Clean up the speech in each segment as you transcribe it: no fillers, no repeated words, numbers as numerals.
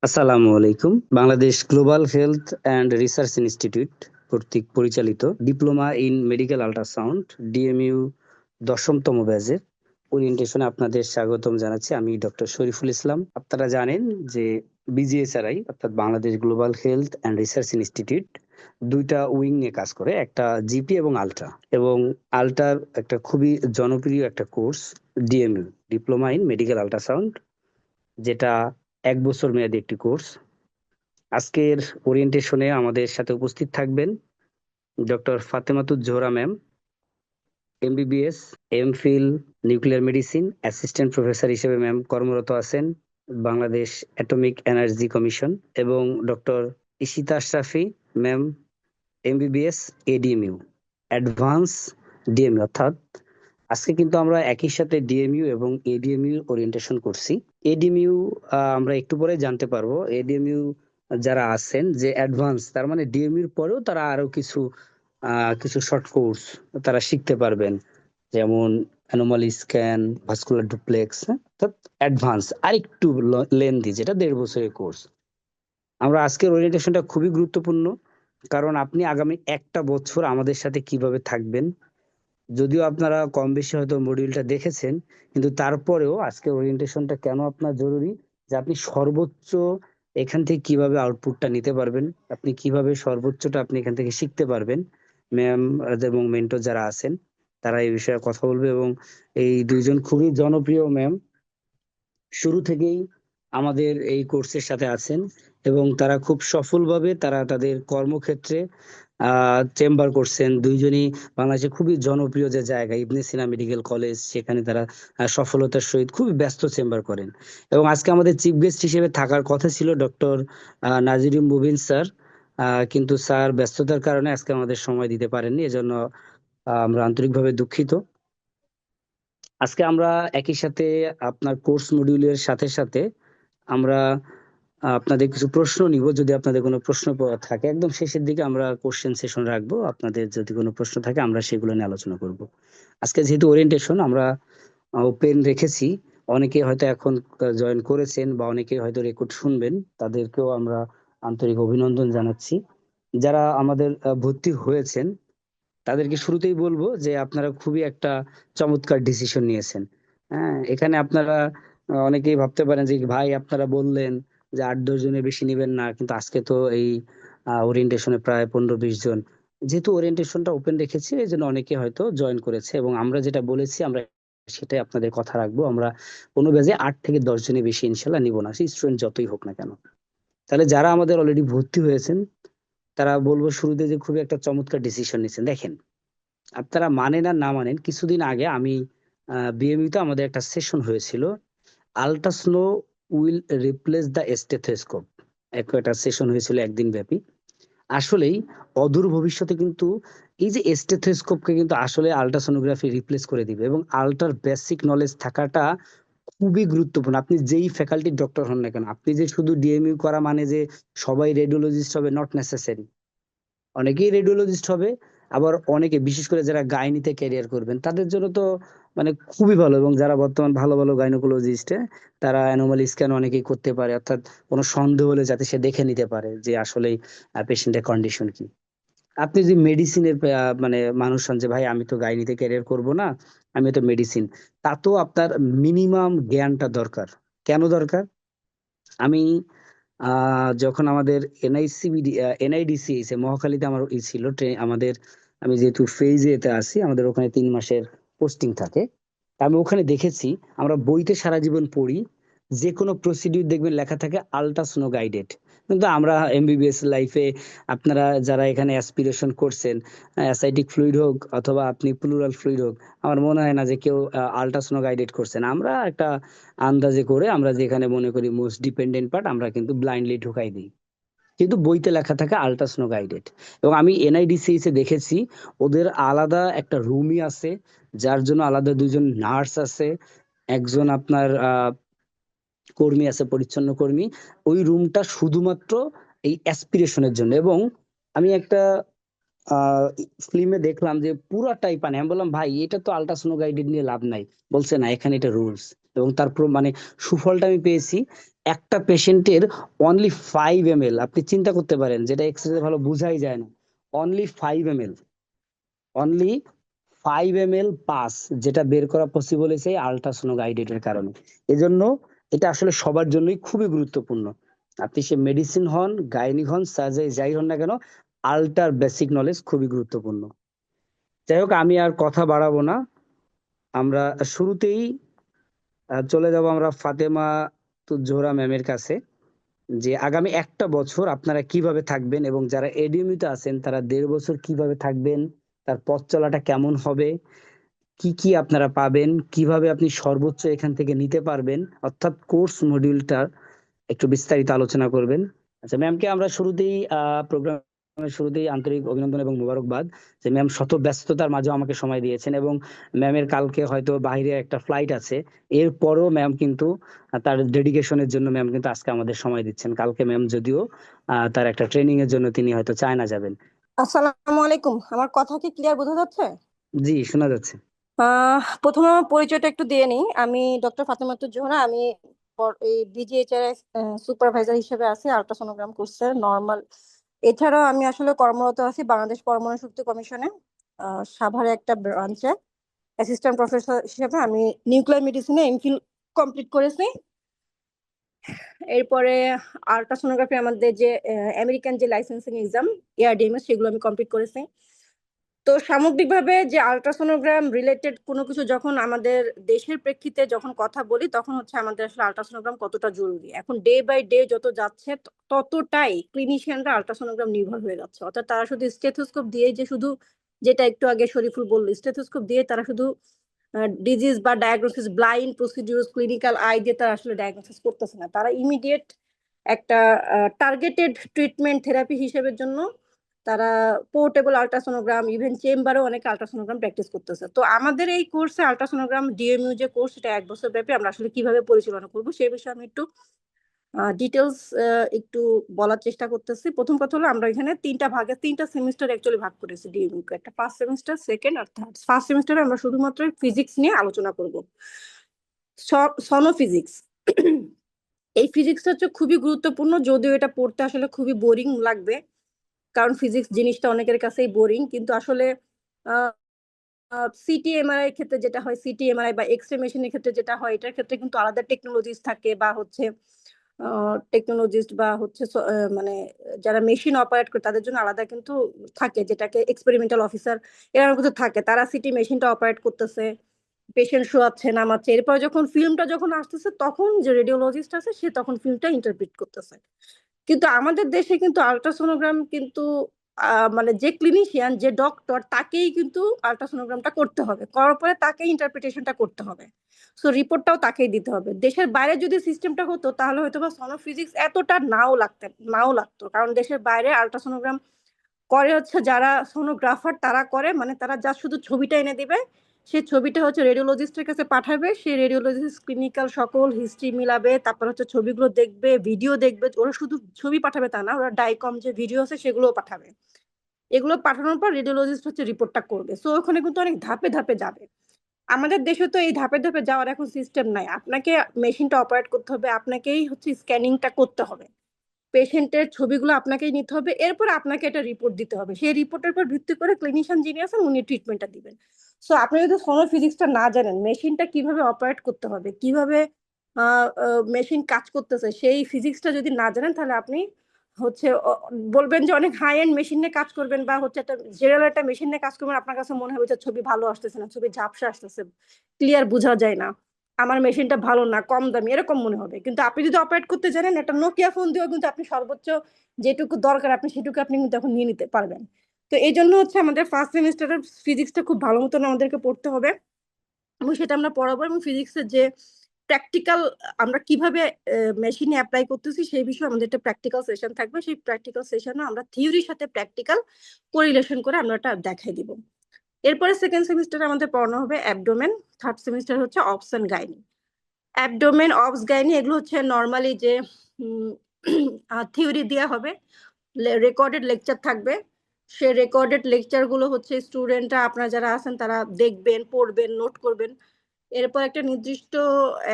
আসসালামু আলাইকুম। Bangladesh global health and research institute কর্তৃক পরিচালিত diploma in medical ultrasound DMU দশমতম ব্যাচের ওরিয়েন্টেশনে আপনাদের স্বাগতম জানাচ্ছি। আমি ডক্টর শরীফুল ইসলাম। আপনারা জানেন যে বিজিএসআরআই অর্থাৎ Bangladesh global health and research institute দুইটা উইং নিয়ে কাজ করে, একটা জিপি এবং আলট্রা। এবং আলট্রার একটা খুবই জনপ্রিয় একটা course DMU, diploma in medical ultrasound, যেটা 1 বছর মেয়াদী একটি কোর্স। আজকের ওরিয়েন্টেশনে আমাদের সাথে উপস্থিত থাকবেন doctor Fatematuz Zohra ma'am, MBBS, MPhil nuclear medicine, assistant professor হিসেবে ম্যাম কর্মরত আছেন বাংলাদেশ অ্যাটমিক এনার্জি কমিশন। এবং doctor Ishita Ashrafi ma'am, MBBS, ADMU, advance DMU. অর্থাৎ আজকে কিন্তু আমরা একই সাথে ডিএমইউ এবং এডিএমইউ ওরিয়েন্টেশন করছি। এডিএমইউ আমরা একটু পরে জানতে পারবো। এডিএমইউ যারা আছেন যে অ্যাডভান্স, তার মানে ডিএমইউর পরেও তারা আরো কিছু শর্ট কোর্স তারা শিখতে পারবেন, যেমন অ্যানোমালি স্ক্যান, ভাস্কুলার ডুপ্লেক্স, অর্থাৎ অ্যাডভান্স আরেকটু লেন্দি, যেটা 1.5 বছরের কোর্স। আমরা আজকের ওরিয়েন্টেশনটা খুবই গুরুত্বপূর্ণ, কারণ আপনি আগামী একটা বছর আমাদের সাথে কিভাবে থাকবেন। যদিও আপনারা কম বেশি হয়তো মডিউলটা দেখেছেন, কিন্তু তারপরেও আজকের ওরিয়েন্টেশনটা কেন আপনার জরুরি, যে আপনি সর্বোচ্চ এখান থেকে কিভাবে আউটপুটটা নিতে পারবেন, আপনি কিভাবে সর্বোচ্চটা আপনি এখান থেকে শিখতে পারবেন। ম্যাম এবং মেন্টর যারা আছেন তারা এই বিষয়ে কথা বলবে। এবং এই দুইজন খুবই জনপ্রিয় ম্যাম শুরু থেকেই আমাদের এই কোর্সের সাথে আছেন, এবং তারা খুব সফলভাবে তারা তাদের কর্মক্ষেত্রে চেম্বার করছেন। দুইজনই বাংলাদেশে খুবই জনপ্রিয় যে জায়গা ইবনে সিনা মেডিকেল কলেজ, সেখানে তারা সফলতার সহিত খুবই ব্যস্ত চেম্বার করেন। এবং আজকে আমাদের চিফ গেস্ট হিসেবে থাকার কথা ছিল ডক্টর নাজিরুম মুবিন স্যার, কিন্তু স্যার ব্যস্ততার কারণে আজকে আমাদের সময় দিতে পারেননি, এজন্য আমরা আন্তরিকভাবে দুঃখিত। আজকে আমরা একই সাথে আপনার কোর্স মডিউলের সাথে সাথে আমরা আপনাদের কিছু প্রশ্ন নিব। যদি আপনাদের কোনো প্রশ্ন থাকে, একদম শেষের দিকে আমরা কোশ্চেন সেশন রাখবো। আপনাদের যদি কোনো প্রশ্ন থাকে আমরা সেগুলো নিয়ে আলোচনা করব। আজকে যেহেতু ওরিয়েন্টেশন আমরা ওপেন রেখেছি, অনেকে হয়তো এখন জয়েন করেছেন বা অনেকে হয়তো রেকর্ড শুনবেন, তাদেরকেও আমরা আন্তরিক অভিনন্দন জানাচ্ছি। যারা আমাদের ভর্তি হয়েছেন তাদেরকে শুরুতেই বলবো যে আপনারা খুবই একটা চমৎকার ডিসিশন নিয়েছেন। হ্যাঁ, এখানে আপনারা অনেকেই ভাবতে পারেন যে ভাই আপনারা বললেন যে 8-10 জনের বেশি নিবেন না, কিন্তু আজকে তো এই ওরিয়েন্টেশনে প্রায় 15-20 জন। যেহেতু ওরিয়েন্টেশনটা ওপেন রেখেছি এই জন্য অনেকে হয়তো জয়েন করেছে, এবং আমরা যেটা বলেছি আমরা সেটাই আপনাদের কথা রাখবো। আমরা কোনো ব্যাচে 8 থেকে 10 জনের বেশি ইনশাল্লাহ নিব না, সেই স্টুডেন্ট যতই হোক না কেন। তাহলে যারা আমাদের অলরেডি ভর্তি হয়েছেন তারা বলবো শুরুতে যে খুবই একটা চমৎকার ডিসিশন নিয়েছেন। দেখেন, আপনারা মানেন আর না মানেন, কিছুদিন আগে আমি বিএমইউ তে আমাদের একটা সেশন হয়েছিল, আল্ট্রাস্নো উইল রিপ্লেস দ্য স্টেথোস্কোপ। একটা সেশন হয়েছিল একদিন ব্যাপী। আসলেই অদূর ভবিষ্যতে কিন্তু এই যে স্টেথোস্কোপকে কিন্তু আসলে আল্ট্রাসোনোগ্রাফি রিপ্লেস করে দিবে, এবং আল্ট্রার বেসিক নলেজ থাকাটা খুবই গুরুত্বপূর্ণ। আপনি যেই ফ্যাকাল্টির ডক্টর হন না কেন, আপনি যে শুধু ডিএমইউ করা মানে যে সবাই রেডিওলজিস্ট হবে, নট নেসেসারি। অনেকেই রেডিওলজিস্ট হবে, আবার অনেকে বিশেষ করে যারা গাইনিতে ক্যারিয়ার করবেন তাদের জন্য তো মানে খুবই ভালো। এবং যারা বর্তমান ভালো ভালো গাইনোকোলজিস্ট, তারা অ্যানোমালি স্ক্যান অনেকেই করতে পারে, অর্থাৎ কোনো সন্দেহ হলে যাতে সে দেখে নিতে পারে যে আসলে পেশেন্টের কন্ডিশন কি। আপনি যদি মেডিসিনের মানে মানুষ হন যে ভাই আমি তো গাইনিতে ক্যারিয়ার করব না, আমি তো মেডিসিন, তাতেও আপনার মিনিমাম জ্ঞানটা দরকার। কেন দরকার? আমি যখন আমাদের এনআইডিসি এসে মহাখালীতে আমার ই ছিল আমাদের, আমি যেহেতু ফেজ এতে আছি, আমাদের ওখানে 3 মাসের পোস্টিং থাকে। তা আমি ওখানে দেখেছি, আমরা বইতে সারা জীবন পড়ি, যে কোনো প্রসিডিউর দেখবেন লেখা থাকে আল্ট্রাসোনো গাইডেড। কিন্তু আমরা এমবিবিএস লাইফে, আপনারা যারা এখানে অ্যাসপিরেশন করছেন, অ্যাসাইটিক ফ্লুইড হোক অথবা আপনি প্লুরাল ফ্লুইড হোক, আমার মনে হয় না যে কেউ আল্ট্রাসোনো গাইডেড করছেন। আমরা একটা আন্দাজে করে আমরা যেখানে মনে করি মোস্ট ডিপেন্ডেন্ট পার্ট আমরা কিন্তু ব্লাইন্ডলি ঢুকাই দিই, কিন্তু বইতে লেখা থাকে আল্ট্রাসোনো গাইডেড। এবং আমি এনআইডিসিএস এ দেখেছি ওদের আলাদা একটা রুমই আছে, যার জন্য আলাদা 2 জন নার্স আছে, একজন আপনার কর্মী আছে, পরিচ্ছন্ন কর্মী। ওই রুমটা শুধুমাত্র এই অ্যাসপিরেশনের জন্য। এবং আমি একটা ফিল্মে দেখলাম যে পুরাটাই পানি। আমি বললাম ভাই এটা তো আল্ট্রাসোনো গাইডেড নিয়ে লাভ নাই। বলছে না, এখানে এটা রুলস। এবং তারপর মানে সুফলটা আমি পেয়েছি। একটা পেশেন্টের অনলি 5 ml, আপনি চিন্তা করতে পারেন, যেটা এক্সরে ভালো বোঝাই যায় না। Only 5 ml, only 5 ml pass, যেটা বের করা পসিবল হয়েছে আল্ট্রাসোনো গাইডেড কারণে। এজন্য এটা আসলে সবার জন্যই খুবই গুরুত্বপূর্ণ। আপনি সে মেডিসিন হন, গাইনিক হন, সার্জারি যাই হন না কেন, আল্টার বেসিক নলেজ খুবই গুরুত্বপূর্ণ। যাই হোক, আমি আর কথা বাড়াবো না, আমরা শুরুতেই চলে যাব আমরা ফাতেমা জোহরা ম্যামের কাছে, যে আগামী একটা বছর আপনারা কিভাবে থাকবেন এবং যারা এডিএমইউতে আছেন তারা 1.5 বছর কিভাবে থাকবেন, তার পথ চলাটা কেমন হবে, কি কি আপনারা পাবেন, কিভাবে আপনি সর্বোচ্চ এখান থেকে নিতে পারবেন, অর্থাৎ কোর্স মডিউলটার একটু বিস্তারিত আলোচনা করবেন। আচ্ছা, ম্যামকে আমরা শুরুতেই প্রোগ্রামের শুরুতেই আন্তরিক অভিনন্দন এবং মোবারকবাদ, যে ম্যাম শত ব্যস্ততার মাঝেও আমাকে সময় দিয়েছেন, এবং ম্যামের কালকে হয়তো বাইরে একটা ফ্লাইট আছে, এরপরও ম্যাম কিন্তু তার ডেডিকেশনের জন্য ম্যাম কিন্তু আজকে আমাদের সময় দিচ্ছেন। কালকে ম্যাম যদিও তার একটা ট্রেনিং এর জন্য তিনি হয়তো চায়না যাবেন। আসসালামু আলাইকুম। আমার কথা কি ক্লিয়ার বোঝা যাচ্ছে? জি, শোনা যাচ্ছে। প্রথমে আমার পরিচয়টা একটু দিয়ে নিই। আমি ডক্টর ফাতেমাতুর জোহরা। আমি এই বিজিএইচআর সুপারভাইজার হিসেবে আছি আল্ট্রাসোনোগ্রাম কোর্সের নর্মাল। এছাড়াও আমি আসলে কর্মরত আছি বাংলাদেশ পরমাণু শক্তি কমিশনে, সাভারে একটা ব্রাঞ্চে অ্যাসিস্ট্যান্ট প্রফেসর হিসেবে। আমি নিউক্লিয়ার মেডিসিনে এমফিল কমপ্লিট করেছি। এরপরে আল্ট্রাসোনোগ্রাফি আমাদের যে আমেরিকান যে লাইসেন্সিং এক্সাম এআরডিএমএস, সেগুলো আমি কমপ্লিট করেছি। তো সামগ্রিকভাবে যে আল্ট্রাসোনোগ্রাম রিলেটেড কোনো কিছু যখন আমাদের দেশের প্রেক্ষিতে যখন কথা বলি, তখন হচ্ছে আমাদের আসলে আল্ট্রাসোনোগ্রাম কতটা জরুরি। এখন ডে বাই ডে যত যাচ্ছে ততটাই ক্লিনিশিয়ানরা আল্ট্রাসোনোগ্রাম নির্ভর হয়ে যাচ্ছে। অর্থাৎ তারা শুধু স্টেথোস্কোপ দিয়ে, যে শুধু যেটা একটু আগে শরীফুল বলল, স্টেথোস্কোপ দিয়ে তারা শুধু ডিজিজ বা diagnosis, blind procedure, clinical I দিয়ে তারা আসলে ডায়াগনোসিস করতেছে না। তারা ইমিডিয়েট একটা টার্গেটেড ট্রিটমেন্ট থেরাপি হিসেবের জন্য তারা পোর্টেবল আল্ট্রাসোনোগ্রাম, ইভেন চেম্বারেও অনেকে আল্ট্রাসোনোগ্রাম প্র্যাকটিস করতেছে। তো আমাদের এই কোর্সে আল্ট্রাসোনোগ্রাম ডিএমইউ যে কোর্স, এটা 1 বছর ব্যাপী। আমরা আসলে কিভাবে পরিচালনা করবো সেই বিষয়ে আমি একটু ডিটেলস একটু বলার চেষ্টা করতেছি। প্রথম কথা হলো, আমরা এখানে 3টা সেমিস্টার অ্যাকচুয়ালি ভাগ করেছি ডিএমইউ কে। একটা ফার্স্ট সেমিস্টার, সেকেন্ড আর থার্ড। ফার্স্ট সেমিস্টারে আমরা শুধুমাত্র ফিজিক্স নিয়ে আলোচনা করব, সনো ফিজিক্স। এই ফিজিক্সটা হচ্ছে খুবই গুরুত্বপূর্ণ, যদিও এটা পড়তে আসলে খুবই বোরিং লাগবে, কারণ ফিজিক্স জিনিসটা অনেকের কাছেই বোরিং। কিন্তু আসলে সিটি এমআরআই এর ক্ষেত্রে যেটা হয়, সিটি এমআরআই বা এক্স রে মেশিনের ক্ষেত্রে যেটা হয়, এটার ক্ষেত্রে কিন্তু আলাদা টেকনোলজিস থাকে, বা হচ্ছে টেকনোলজিস্ট বা হচ্ছে মানে যারা মেশিন অপারেট করে তাদের জন্য আলাদা কিন্তু থাকে, যেটাকে এক্সপেরিমেন্টাল অফিসার এরা কিন্তু থাকে। তারা সিটি মেশিনটা অপারেট করতেছে, পেশেন্ট শোয়াচ্ছে, নামাচ্ছে। এরপর যখন ফিল্মটা যখন আসতেছে, তখন যে রেডিওলজিস্ট আছে সে তখন ফিল্মটা ইন্টারপ্রিট করতেছে। কিন্তু আমাদের দেশে কিন্তু আল্ট্রাসোনোগ্রাম কিন্তু মানে যে ক্লিনিশিয়ান, যে ডক্টর, তাকেই কিন্তু আল্ট্রাসোনোগ্রামটা করতে হবে, করার পরে তাকে ইন্টারপ্রিটেশনটা করতে হবে। সো রিপোর্টটাও তাকেই দিতে হবে। দেশের বাইরে যদি সিস্টেমটা হতো, তাহলে হয়তো বা সোনোফিজিক্স এতটা নাও লাগতো। কারণ দেশের বাইরে আল্ট্রাসোনোগ্রাম করে হচ্ছে যারা সোনোগ্রাফার, তারা করে, মানে তারা যা শুধু ছবিটা এনে দিবে, সেই ছবিটা হচ্ছে রেডিওলজিস্টের কাছে পাঠাবে। সেই রেডিওলজিস্ট ক্লিনিক্যাল সকল হিস্ট্রি মিলাবে, তারপর হচ্ছে ছবিগুলো দেখবে, ভিডিও দেখবে। ওরা শুধু ছবি পাঠাবে তা না, ওরা ডাইকম যে ভিডিও আছে সেগুলোও পাঠাবে। এগুলো পাঠানোর পর রেডিওলজিস্ট হচ্ছে রিপোর্টটা করবে। সো ওখানে কিন্তু অনেক ধাপে ধাপে যাবে। আমাদের দেশে তো এই ধাপে ধাপে যাওয়ার এখন সিস্টেম নাই। আপনাকে মেশিনটা অপারেট করতে হবে, আপনাকেই হচ্ছে স্ক্যানিংটা করতে হবে, পেশেন্টের ছবিগুলো আপনাকেই নিতে হবে, এরপর আপনাকে একটা রিপোর্ট দিতে হবে। সেই রিপোর্টের উপর ভিত্তি করে ক্লিনিশিয়ান যিনি আছেন উনি ট্রিটমেন্টটা দিবেন। সো আপনি যদি সোনো ফিজিক্সটা না জানেন, মেশিনটা কিভাবে অপারেট করতে হবে, কিভাবে মেশিন কাজ করতেছে, সেই ফিজিক্সটা যদি না জানেন, তাহলে আপনি হচ্ছে বলবেন যে অনেক হাই এন্ড মেশিন নিয়ে কাজ করবেন, বা হচ্ছে একটা জেনারেল একটা মেশিন নিয়ে কাজ করবেন। আপনার কাছে মনে হবে যে ছবি ভালো আসতেছে না, ছবি ঝাপসা আসতেছে, ক্লিয়ার বোঝা যায় না, আমার মেশিনটা ভালো না, কম দামি, এরকম মনে হবে। কিন্তু আপনি যদি অপারেট করতে জানেন, একটা নোকিয়া ফোন দিয়েও কিন্তু আপনি সর্বোচ্চ যেটুকু দরকার আপনি সেটুকু আপনি কিন্তু এখন নিয়ে নিতে পারবেন। তো এই জন্য হচ্ছে আমাদের ফার্স্ট সেমিস্টারের ফিজিক্সটা খুব ভালো মতন আমাদেরকে পড়তে হবে, এবং সেটা আমরা পড়াবো। এবং ফিজিক্সের যে প্র্যাকটিক্যাল আমরা কিভাবে মেশিনে অ্যাপ্লাই করতেছি সেই বিষয়ে আমাদের একটা প্র্যাকটিক্যাল সেশন থাকবে। সেই প্র্যাকটিক্যাল সেশনে আমরা থিওরির সাথে প্র্যাকটিক্যাল কোরিলেশন করে আমরা এটা দেখাই দিব। এরপরে সেকেন্ড সেমিস্টারে আমাদের পড়ানো হবে অ্যাবডোমেন, থার্ড সেমিস্টার হচ্ছে obs and gynae. Abdomen, obs, gynae এগুলো হচ্ছে নর্মালি যে থিওরি দেওয়া হবে, রেকর্ডেড লেকচার থাকবে। সে রেকর্ডেড লেকচার গুলো হচ্ছে স্টুডেন্টরা, আপনারা যারা আছেন তারা দেখবেন, পড়বেন, নোট করবেন। এরপর একটা নির্দিষ্ট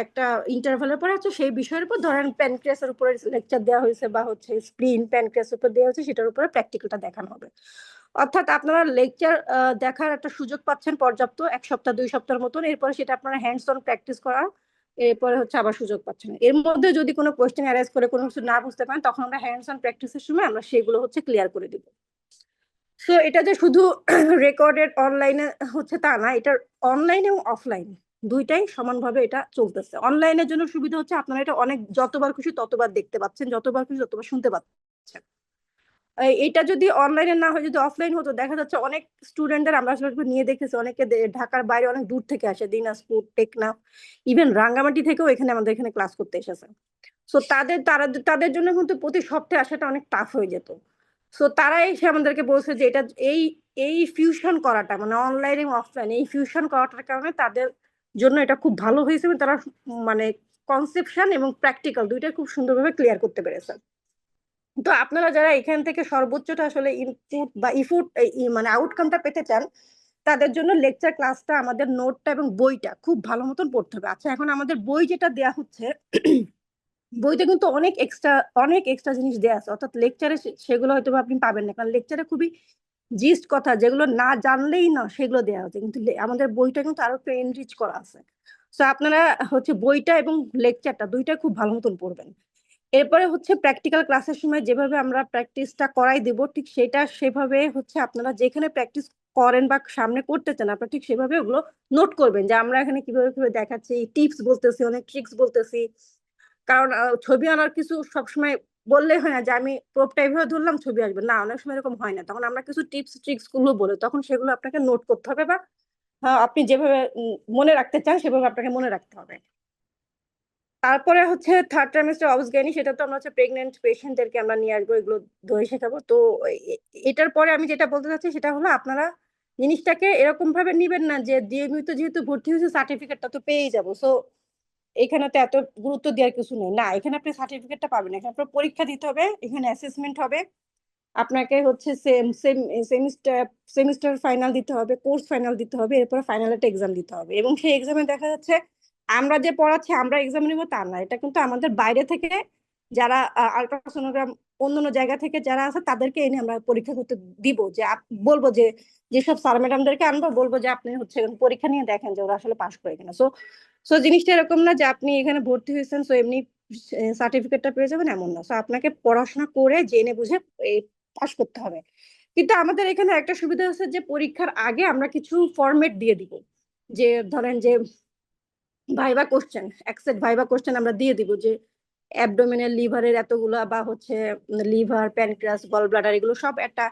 একটা ইন্টারভালের পর হচ্ছে সেই বিষয়ের উপর ধরেন প্যানক্রিয়াসের উপরে লেকচার দেওয়া হয়েছে বা হচ্ছে স্প্লিন প্যানক্রিয়াসের উপর দেওয়া হয়েছে, সেটার উপরে প্র্যাকটিক্যালটা দেখানো হবে। অর্থাৎ আপনারা লেকচার দেখার একটা সুযোগ পাচ্ছেন পর্যাপ্ত 1 সপ্তাহ 2 সপ্তাহের মতন, এরপরে সেটা আপনারা হ্যান্ডস অন প্র্যাকটিস করার এরপরে হচ্ছে আবার সুযোগ পাচ্ছেন। এর মধ্যে যদি কোনো কোয়েশ্চেন অ্যারাইজ করে কোনো কিছু না বুঝতে পারেন, তখন আমরা হ্যান্ডস অন প্র্যাকটিসের সময় আমরা সেগুলো হচ্ছে ক্লিয়ার করে দিব। সো এটা যে শুধু রেকর্ডেড অনলাইনে হচ্ছে তা না, এটা অনলাইন এবং অফলাইন দুইটাই সমানভাবে এটা চলতেছে। অনলাইনের জন্য সুবিধা হচ্ছে আপনারা এটা অনেক যতবার খুশি ততবার দেখতে পাচ্ছেন, যতবার খুশি ততবার শুনতে পাচ্ছেন। এটা যদি অনলাইনে না হয়, যদি অফলাইন হতো, দেখা যাচ্ছে অনেক স্টুডেন্টদের আমরা আসলে নিয়ে দেখেছি, অনেকে ঢাকার বাইরে অনেক দূর থেকে আসে, দিনাজপুর, টেকনাফ, ইভেন রাঙ্গামাটি থেকেও এখানে আমাদের এখানে ক্লাস করতে এসেছে। সো তাদের জন্য কিন্তু প্রতি সপ্তাহে আসাটা অনেক টাফ হয়ে যেত। সো তারা এসে আমাদেরকে বলছে যে এটা এই এই ফিউশন করাটা মানে অনলাইন এবং অফলাইন এই ফিউশন করাটার কারণে তাদের জন্য এটা খুব ভালো হয়েছে এবং তারা মানে কনসেপশন এবং প্র্যাকটিক্যাল দুইটা খুব সুন্দরভাবে ক্লিয়ার করতে পেরেছে। তো আপনারা যারা এখান থেকে সর্বোচ্চটা আসলে ইনপুট বা ইফুট মানে আউটকামটা পেতে চান, তাদের জন্য লেকচার ক্লাসটা আমাদের নোটটা এবং বইটা খুব ভালো মতন পড়তে হবে। আচ্ছা, এখন আমাদের বই যেটা দেয়া হচ্ছে বইতে কিন্তু অনেক এক্সট্রা জিনিস দেয়া আছে, অর্থাৎ লেকচারে সেগুলো হয়তো আপনি পাবেন না, কারণ লেকচারে খুবই জিস্ট কথা যেগুলো না জানলেই না সেগুলো দেওয়া হচ্ছে, কিন্তু আমাদের বইটা কিন্তু আরো একটু এনরিচ করা আছে। সো আপনারা হচ্ছে বইটা এবং লেকচারটা দুইটা খুব ভালো মতন পড়বেন। এরপরে হচ্ছে প্র্যাকটিক্যাল ক্লাসের সময় যেভাবে আমরা প্র্যাকটিসটা করাই দেব, ঠিক সেভাবে হচ্ছে আপনারা যেখানে প্র্যাকটিস করেন বা সামনে করতে চান, আপনারা ঠিক সেভাবে ওগুলো নোট করবেন যে আমরা এখানে কিভাবে কিভাবে দেখাচ্ছি, টিপস বলতেছি, অনেক ট্রিক্স বলতেছি। কারণ ছবি আনার কিছু সবসময় বললে হয় না যে আমি প্রোপটা এইভাবে ধরলাম ছবি আসবে, না, অনেক সময় এরকম হয় না। তখন আমরা কিছু টিপস ট্রিক্স গুলো বলে তখন সেগুলো আপনাকে নোট করতে হবে বা আপনি যেভাবে মনে রাখতে চান সেভাবে আপনাকে মনে রাখতে হবে। তারপরে হচ্ছে থার্ড ট্রাইমেস্টার অবসজ্ঞানী, সেটা তো আমরা হচ্ছে প্রেগনেন্ট পেশেন্টদেরকে আমরা নিয়ে আসবো, এগুলো ধরে শেখাবো। তো এটার পরে আমি যেটা বলতে চাচ্ছি সেটা হলো আপনারা জিনিসটাকে এরকম ভাবে নিবেন না যে ডিএমইউ তো যেহেতু ভর্তি হয়েছে সার্টিফিকেটটা তো পেয়েই যাবো, সো এখানে তো এত গুরুত্ব দেওয়ার কিছু নেই। না, এখানে আপনি সার্টিফিকেটটা পাবেন, এখানে আপনার পরীক্ষা দিতে হবে, এখানে অ্যাসেসমেন্ট হবে, আপনাকে হচ্ছে সেমিস্টার সেমিস্টার ফাইনাল দিতে হবে, কোর্স ফাইনাল দিতে হবে, এরপর ফাইনাল একটা এক্সাম দিতে হবে। এবং সেই এক্সামে দেখা যাচ্ছে আমরা যে পড়াচ্ছি আমরা এক্সাম নিব তা না, এটা কিন্তু আমাদের বাইরে থেকে যারা আলট্রাসোনোগ্রাম অন্যান্য জায়গা থেকে যারা আছে তাদেরকে এনে আমরা পরীক্ষা করতে দিব, যে বলবো যে যেসব স্যার ম্যাডামদেরকে আনবো, বলবো যে আপনি হচ্ছে পরীক্ষা নিয়ে দেখেন যে ওরা আসলে পাস করে কিনা। সো সো জিনিসটা এরকম না যে আপনি এখানে ভর্তি হয়েছেন সো এমনি সার্টিফিকেটটা পেয়ে যাবেন, এমন না। সো আপনাকে পড়াশোনা করে জেনে বুঝে পাস করতে হবে। কিন্তু আমাদের এখানে একটা সুবিধা আছে যে পরীক্ষার আগে আমরা কিছু ফরম্যাট দিয়ে দিব, যে ধরেন যে ভাইবা কোশ্চেন, এক সেট ভাইবা কোশ্চেন আমরা দিয়ে দিব যে অ্যাবডোমিনাল লিভারের এতগুলা বা হচ্ছে লিভার প্যানক্রিয়াস গল ব্লাডার এগুলো সব একটা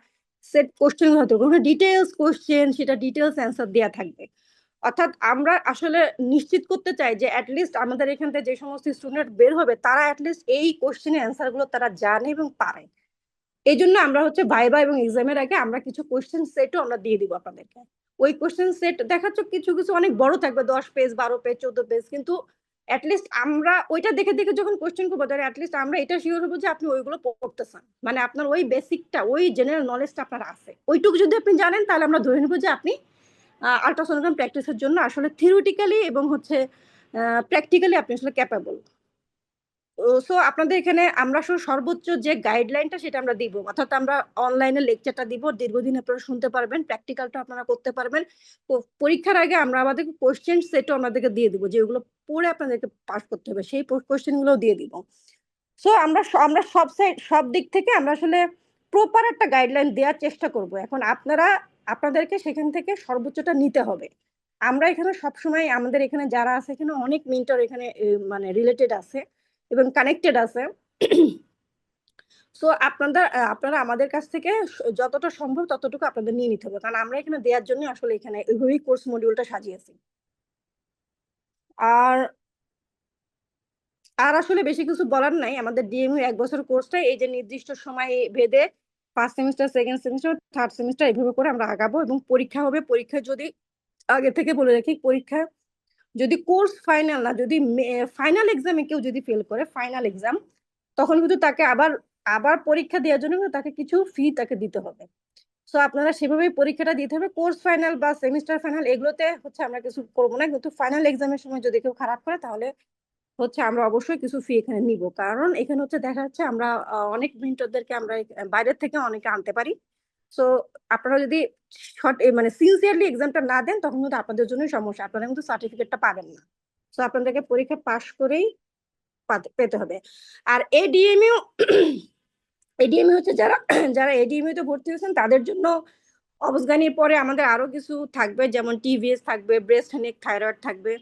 সেট কোশ্চেন হয়তো কোনো ডিটেলস কোশ্চেন, সেটা ডিটেলস অ্যান্সার দেওয়া থাকবে। অর্থাৎ আমরা আসলে নিশ্চিত করতে চাই যে অ্যাটলিস্ট আমাদের এখান থেকে যে সমস্ত স্টুডেন্ট বের হবে তারা অ্যাটলিস্ট এই কোশ্চেনের অ্যান্সার গুলো তারা জানে এবং পারে। এই জন্য আমরা হচ্ছে ভাইবা এবং এক্সামের আগে আমরা কিছু কোশ্চেন সেটও আমরা দিয়ে দিব আপনাদেরকে। ওই কোশ্চেন সেট দেখাচ্ছ কিছু কিছু অনেক বড় থাকবে, 10 পেজ 12 পেজ 14 পেজ, কিন্তু অ্যাটলিস্ট আমরা ওইটা দেখে দেখে যখন কোশ্চেন করবো তাহলে অ্যাটলিস্ট আমরা এটা শিওর হবো যে আপনি ওইগুলো পড়তেছেন, মানে আপনার ওই বেসিকটা ওই জেনারেল নলেজটা আপনার আছে, ওইটুকু যদি আপনি জানেন তাহলে আমরা ধরে নেবো যে আপনি আল্ট্রাসোনোগ্রাম প্র্যাকটিসের জন্য আসলে থিওরিটিক্যালি এবং হচ্ছে প্র্যাকটিক্যালি আপনি আসলে ক্যাপাবল। সো আপনাদের এখানে আমরা সর্বোচ্চ যে গাইডলাইনটা সেটা আমরা দিব, অর্থাৎ আমরা অনলাইনে লেকচারটা দিব, দীর্ঘদিন আপনারা শুনতে পারবেন, প্র্যাকটিক্যালটা আপনারা করতে পারবেন। পরীক্ষার আগে আমরা আমাদের কোশ্চেন সেটও আপনাদেরকে দিয়ে দিব, যে ওগুলো পড়ে আপনাদেরকে পাস করতে হবে, সেই কোশ্চেন গুলো দিয়ে দিব। সো আমরা সব দিক থেকে আমরা আসলে প্রপার একটা গাইডলাইন দেওয়ার চেষ্টা করব। এখন আপনাদেরকে সেখান থেকে সর্বোচ্চটা নিতে হবে। আমরা এখানে সবসময় আমাদের এখানে যারা আছে এখানে অনেক মেন্টর এখানে মানে রিলেটেড আছে এবং কানেক্টেড আছে। সো আপনারা আমাদের কাছ থেকে যতটা সম্ভব ততটুকু আপনাদের নিয়ে নিতে হবে, কারণ আমরা এখানে দেওয়ার জন্য আসলে এখানে ওইভাবেই কোর্স মডিউলটা সাজিয়েছি। আর আর আসলে বেশি কিছু বলার নাই, আমাদের ডিএমইউ 1 বছর কোর্সটা এই যে নির্দিষ্ট সময় ভেদে first semester second semester third semester এইভাবে করে আমরা আগাবো। এবং পরীক্ষা হবে, পরীক্ষা যদি আগে থেকে বলে রাখি, পরীক্ষা যদি কোর্স ফাইনাল না, যদি ফাইনাল এক্সামে কেউ যদি ফেল করে ফাইনাল এক্সাম, তখন কিন্তু তাকে আবার আবার পরীক্ষা দেওয়ার জন্য কিন্তু তাকে কিছু ফি তাকে দিতে হবে। সো আপনারা সেভাবেই পরীক্ষাটা দিতে হবে। কোর্স ফাইনাল বা সেমিস্টার ফাইনাল এগুলোতে হচ্ছে আমরা কিছু করবো না, কিন্তু ফাইনাল এক্সামের সময় যদি কেউ খারাপ করে তাহলে হচ্ছে আমরা অবশ্যই কিছু ফি এখানে নিব, কারণ এখানে হচ্ছে দেখা যাচ্ছে আমরা অনেক মেন্টরদেরকে আমরা বাইরের থেকে অনেকে আনতে পারি। সো আপনারা যদি মানে সিনসিয়ারলি এক্সামটা না দেন তখন কিন্তু আপনাদের জন্যই সমস্যা, আপনারা কিন্তু সার্টিফিকেটটা পাবেন না। সো আপনাদেরকে পরীক্ষা পাশ করেই পেতে হবে। আর এডিএমইউ এডিএমইউ হচ্ছে যারা যারা এডিএমইউ তে ভর্তি হয়েছেন তাদের জন্য অবসগানির পরে আমাদের আরো কিছু থাকবে, যেমন টিভিএস থাকবে, ব্রেস্ট নেক থাইরয়েড থাকবে,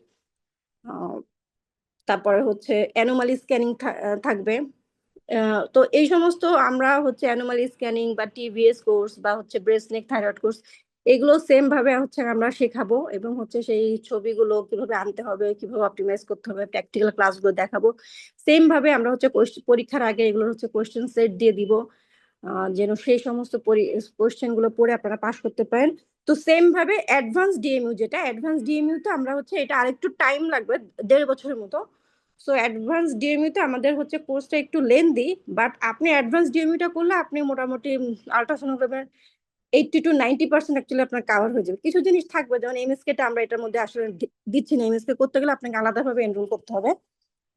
তারপরে হচ্ছে অ্যানোমালি স্ক্যানিং থাকবে। তো এই সমস্ত আমরা হচ্ছে অ্যানোমালি স্ক্যানিং বা টিভিএস কোর্স বা হচ্ছে ব্রেস্ট নেক থাইরয়েড কোর্স এগুলো সেম ভাবে হচ্ছে আমরা শেখাবো, এবং হচ্ছে সেই ছবিগুলো কিভাবে আনতে হবে, কিভাবে অপটিমাইজ করতে হবে, প্র্যাকটিক্যাল ক্লাসগুলো দেখাবো। সেম ভাবে আমরা হচ্ছে পরীক্ষার আগে এগুলো হচ্ছে কোয়েশ্চেন সেট দিয়ে দিব, যেন সেই সমস্ত কোয়েশ্চেন গুলো পড়ে আপনারা পাশ করতে পারেন। তো সেম ভাবে অ্যাডভান্স ডিএমইউ তে আমরা হচ্ছে এটা আরেকটু টাইম লাগবে, 1.5 বছরের মতো। সো অ্যাডভান্স ডিএমইউ তে আমাদের হচ্ছে কোর্সটা একটু লেন্দি, বাট আপনি অ্যাডভান্স ডিএমইউ টা করলে আপনি মোটামুটি আলট্রাসোনোগ্রামের 80 to 90% অ্যাকচুয়ালি আপনার কাভার হয়ে যাবে। কিছু জিনিস থাকবে যেমন এমএসকে টা আমরা এটার মধ্যে আসলে দিচ্ছি না, এমএসকে করতে গেলে আপনাকে আলাদাভাবে এনরোল করতে হবে।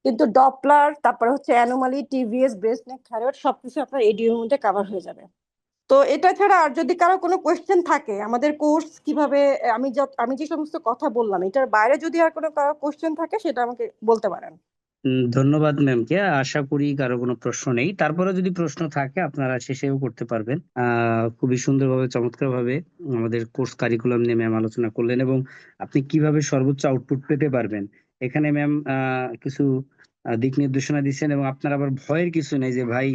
কিন্তু ডপলার, তারপরে হচ্ছে অ্যানোমালি, টিভিএস, ব্রেস্ট নেক থাইরয়েড সবকিছু আপনার এডিইউ এর মধ্যে কভার হয়ে যাবে। তো এটা ছাড়া আর যদি কারো কোনো কোয়েশ্চেন থাকে আমাদের কোর্স কিভাবে, আমি যে সমস্ত কথা বললাম এটার বাইরে যদি আর কোনো কারো কোয়েশ্চেন থাকে সেটা আমাকে বলতে পারেন। ধন্যবাদ ম্যামকে। আশা করি কারো কোনো প্রশ্ন নেই, তারপরে যদি প্রশ্ন থাকে আপনারা শেষেও করতে পারবেন। খুবই সুন্দরভাবে চমৎকার ভাবে আমাদের কোর্স কারিকুলাম নিয়ে ম্যাম আলোচনা করলেন, এবং আপনি কিভাবে সর্বোচ্চ আউটপুট পেতে পারবেন এখানে ম্যাম কিছু দিক নির্দেশনা দিচ্ছেন। এবং আপনার আবার ভয়ের কিছু নেই যে ভাই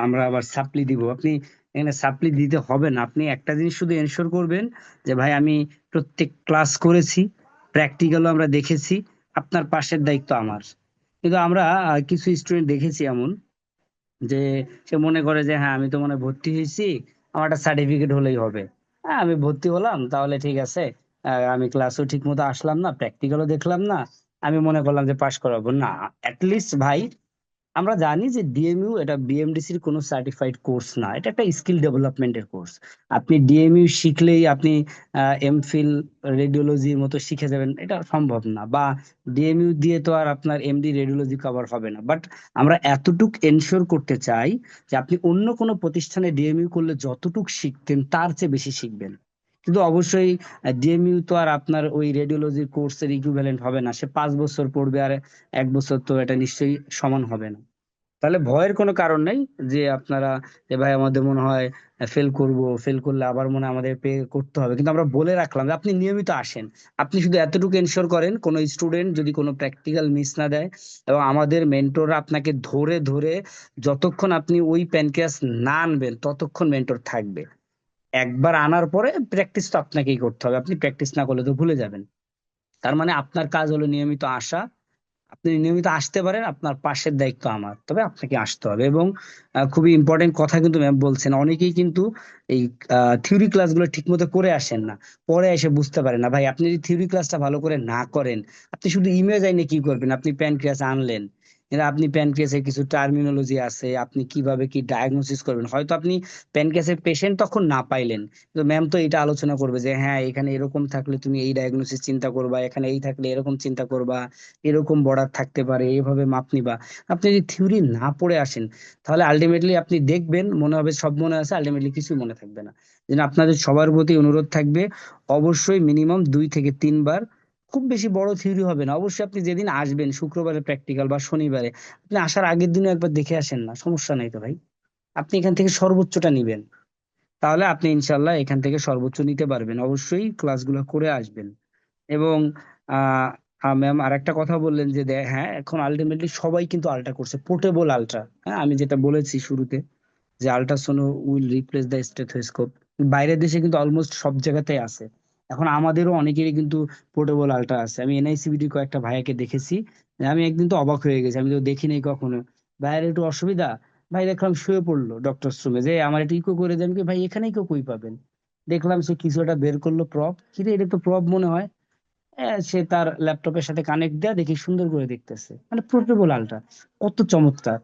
আমরা আবার সাপ্লি দিব। আপনি এখানে সাপ্লি দিতে হবে না। আপনি একটা জিনিস শুধু এনশোর করবেন যে ভাই আমি প্রত্যেক ক্লাস করেছি, প্র্যাকটিক্যালও আমরা দেখেছি, আপনার পাশের দায়িত্ব আমার। কিন্তু আমরা কিছু স্টুডেন্ট দেখেছি এমন যে সে মনে করে যে হ্যাঁ আমি তো মনে হয় ভর্তি হয়েছি, আমার একটা সার্টিফিকেট হলেই হবে। হ্যাঁ আমি ভর্তি হলাম তাহলে ঠিক আছে, আমি ক্লাসও ঠিক মতো আসলাম না, প্র্যাকটিক্যালও দেখলাম না, আমি মনে করলাম যে পাশ করাবো না। অ্যাটলিস্ট ভাই আমরা জানি যে ডিএমইউ এটা বিএমডিসির কোনো সার্টিফাইড কোর্স না, এটা একটা স্কিল ডেভেলপমেন্টের কোর্স। আপনি ডিএমইউ শিখলেই আপনি এমফিল রেডিওলজির মতো শিখে যাবেন, এটা সম্ভব না। বা ডিএমইউ দিয়ে তো আর আপনার এমডি রেডিওলজি কভার হবে না। বাট আমরা এতটুক এনশিওর করতে চাই যে আপনি অন্য কোনো প্রতিষ্ঠানে ডিএমইউ করলে যতটুক শিখতেন তার চেয়ে বেশি শিখবেন। কিন্তু অবশ্যই ডিএমইউ তো আর আপনার ওই রেডিওলজির কোর্সের ইকুইভ্যালেন্ট হবে না, সে 5 বছর পড়বে আর 1 বছর, তো এটা নিশ্চয়ই সমান হবে না। তাহলে ভয়ের কোনো কারণ নেই যে আপনারা যে ভাই আমাদের মনে হয় ফেল করব, ফেল করলে আবার মনে হয় আমাদের পে করতে হবে। কিন্তু আমরা বলে রাখলাম যে আপনি নিয়মিত আসেন। আপনি শুধু এতটুকু এনশিওর করেন কোনো স্টুডেন্ট যদি কোনো প্র্যাকটিক্যাল মিস না দেয়, এবং আমাদের মেন্টররা আপনাকে ধরে ধরে যতক্ষণ আপনি ওই প্যানক্রিয়াস না আনবেন ততক্ষণ মেন্টর থাকবে। একবার আনার পরে প্র্যাকটিস তো আপনাকেই করতে হবে, আপনি প্র্যাকটিস না করলে তো ভুলে যাবেন। তার মানে আপনার কাজ হলো নিয়মিত আসা। আপনি নিয়মিত আসতে পারেন, আপনার পাশের দায়িত্ব আমার, তবে আপনাকে আসতে হবে। এবং খুবই ইম্পর্টেন্ট কথা কিন্তু ম্যাম বলছেন, অনেকেই কিন্তু এই থিওরি ক্লাসগুলো ঠিক মতো করে আসেন না, পরে এসে বুঝতে পারেন না। ভাই আপনি যদি থিওরি ক্লাসটা ভালো করে না করেন, আপনি শুধু ইমেজ আইনে কি করবেন? আপনি প্যানক্রিয়াস আনলেন, কিন্তু আপনি প্যানক্রিয়াসের কিছু টার্মিনোলজি আছে, আপনি কিভাবে কি ডায়াগনোসিস করবেন, হয়তো আপনি প্যানক্রিয়াসের পেশেন্ট তখন না পাইলেন, কিন্তু ম্যাম তো এটা আলোচনা করবে যে হ্যাঁ এখানে এরকম থাকলে তুমি এই ডায়াগনোসিস চিন্তা করবা, এখানে এই থাকলে এরকম চিন্তা করবা, এরকম বর্ডার থাকতে পারে, এইভাবে মাপ নিবা। আপনি যদি থিওরি না পড়ে আসেন তাহলে আলটিমেটলি আপনি দেখবেন মনে হবে সব মনে আছে, আলটিমেটলি কিছুই মনে থাকবে না। যেন আপনাদের সবার প্রতি অনুরোধ থাকবে, অবশ্যই মিনিমাম 2 থেকে 3 বার, খুব বেশি বড় থিওরি হবে না, অবশ্যই আপনি যেদিন আসবেন শুক্রবারে প্র্যাকটিক্যাল বা শনিবারে, আপনি আসার আগের দিনও একবার দেখে আসেন না, সমস্যা নাই তো ভাই। আপনি এখান থেকে সর্বোচ্চটা নিবেন, তাহলে আপনি ইনশাল্লাহ এখান থেকে সর্বোচ্চ নিতে পারবেন। অবশ্যই ক্লাসগুলো করে আসবেন। এবং আহ ম্যাম আর একটা কথা বললেন যে হ্যাঁ এখন আলটিমেটলি সবাই কিন্তু আল্ট্রা করছে, পোর্টেবল আল্ট্রা। হ্যাঁ আমি যেটা বলেছি শুরুতে যে আল্ট্রাসোনো উইল রিপ্লেস দ্য স্টেথোস্কোপ, বাইরের দেশে কিন্তু অলমোস্ট সব জায়গাতেই আছে। এখন আমাদেরও অনেকেরই কিন্তু পোর্টেবল আল্ট্রা আছে। আমি এনআইসিবিডি কয়েকটা ভাইয়াকে দেখেছি, আমি একদিন তো অবাক হয়ে গেছি, আমি তো দেখিনি কখনো। ভাইয়ের একটু অসুবিধা, ভাই দেখলাম শুয়ে পড়লো ডক্টর রুমে, যে আমার একটু ইকো করে দেন কি, ভাই এখানে ইকো কই পাবেন? দেখলাম সে কিছু একটা বের করলো, প্রপ, কিরে এটা তো প্রপ মনে হয়। সে তার ল্যাপটপের সাথে কানেক্ট দেয়া দেখি সুন্দর করে দেখতেছে, মানে পোর্টেবল আল্ট্রা, কত চমৎকার।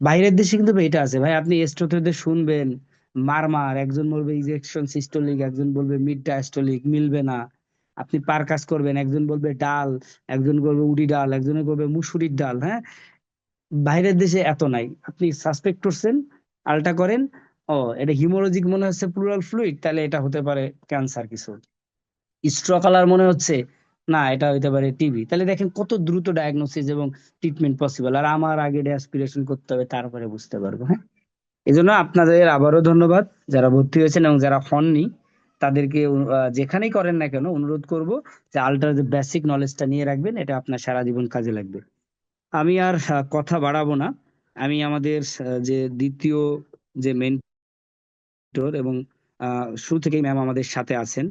বাইরের দেশে কিন্তু এটা আছে ভাই, আপনি স্টোথেদের শুনবেন মারমার, একজন বলবে ইজেকশন সিস্টোলিক, একজন বলবে মিড ডায়াস্টোলিক, মিলবে না। আপনি পারকাস করবেন, একজন বলবে ডাল, একজন বলবে উডি ডাল, একজনে বলবে মুসুরির ডাল। হ্যাঁ, বাইরের দেশে এত নাই। আপনি সাসপেক্ট করছেন, আলটা করেন, ও এটা হিমোলজিক মনে হচ্ছে প্লুরাল ফ্লুইড, তাহলে এটা হতে পারে ক্যান্সার কিছু। স্ট্র কালার মনে হচ্ছে, না এটা হইতে পারে টিবি। তাহলে দেখেন কত দ্রুত ডায়াগনোসিস এবং ট্রিটমেন্ট পসিবল। আর আমার আগে অ্যাসপিরেশন করতে হবে, তারপরে বুঝতে পারবো। হ্যাঁ, এই জন্য আপনাদের আবারও ধন্যবাদ যারা ভর্তি হয়েছেন, এবং যারা হননি তাদেরকে যেখানেই করেন না কেন অনুরোধ করব যে আল্ট্রার যে বেসিক নলেজটা নিয়ে রাখবেন, এটা আপনার সারা জীবন কাজে লাগবে। আমি আর কথা বাড়াবো না। আমি আমাদের যে দ্বিতীয় যে মেন্টর এবং শুরু থেকেই ম্যাম আমাদের সাথে আছেন,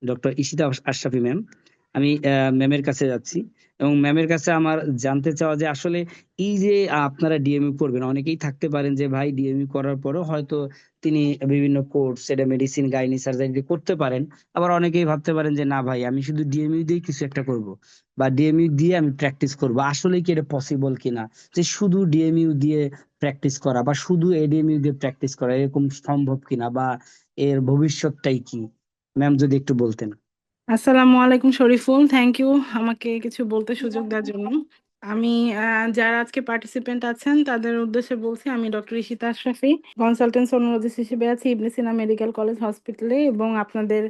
ডক্টর ইশিতা আশরাফি ম্যাম। আমি ম্যামের কাছে যাচ্ছি, এবং ম্যামের কাছে আমার জানতে চাওয়া যে আসলে এই যে আপনারা ডিএমইউ করবেন, অনেকেই থাকতে পারেন যে ভাই ডিএমইউ করার পরও হয়তো তিনি বিভিন্ন কোর্স, সেটা মেডিসিন, গাইনি, সার্জারি করতে পারেন। আবার অনেকেই ভাবতে পারেন যে না ভাই, আমি শুধু ডিএমইউ দিয়ে কিছু একটা করব, বা ডিএমইউ দিয়ে আমি প্র্যাকটিস করব। আসলে কি এটা পসিবল কিনা, যে শুধু ডিএমইউ দিয়ে প্র্যাকটিস করা বা শুধু এডিএমইউ দিয়ে প্র্যাকটিস করা এরকম সম্ভব কিনা, বা এর ভবিষ্যৎটাই কি? ম্যাম যদি একটু বলতেন। আসসালামু আলাইকুম শরীফুল, থ্যাংক ইউ আমাকে কিছু বলতে সুযোগ দেওয়ার জন্য। আমি যারা আজকে পার্টিসিপেন্ট আছেন তাদের উদ্দেশ্যে বলছি, আমি doctor Ishita Ashrafi, consultant sonologist হিসেবে আছি ইবনে সিনা মেডিকেল কলেজ হসপিটালে, এবং আপনাদের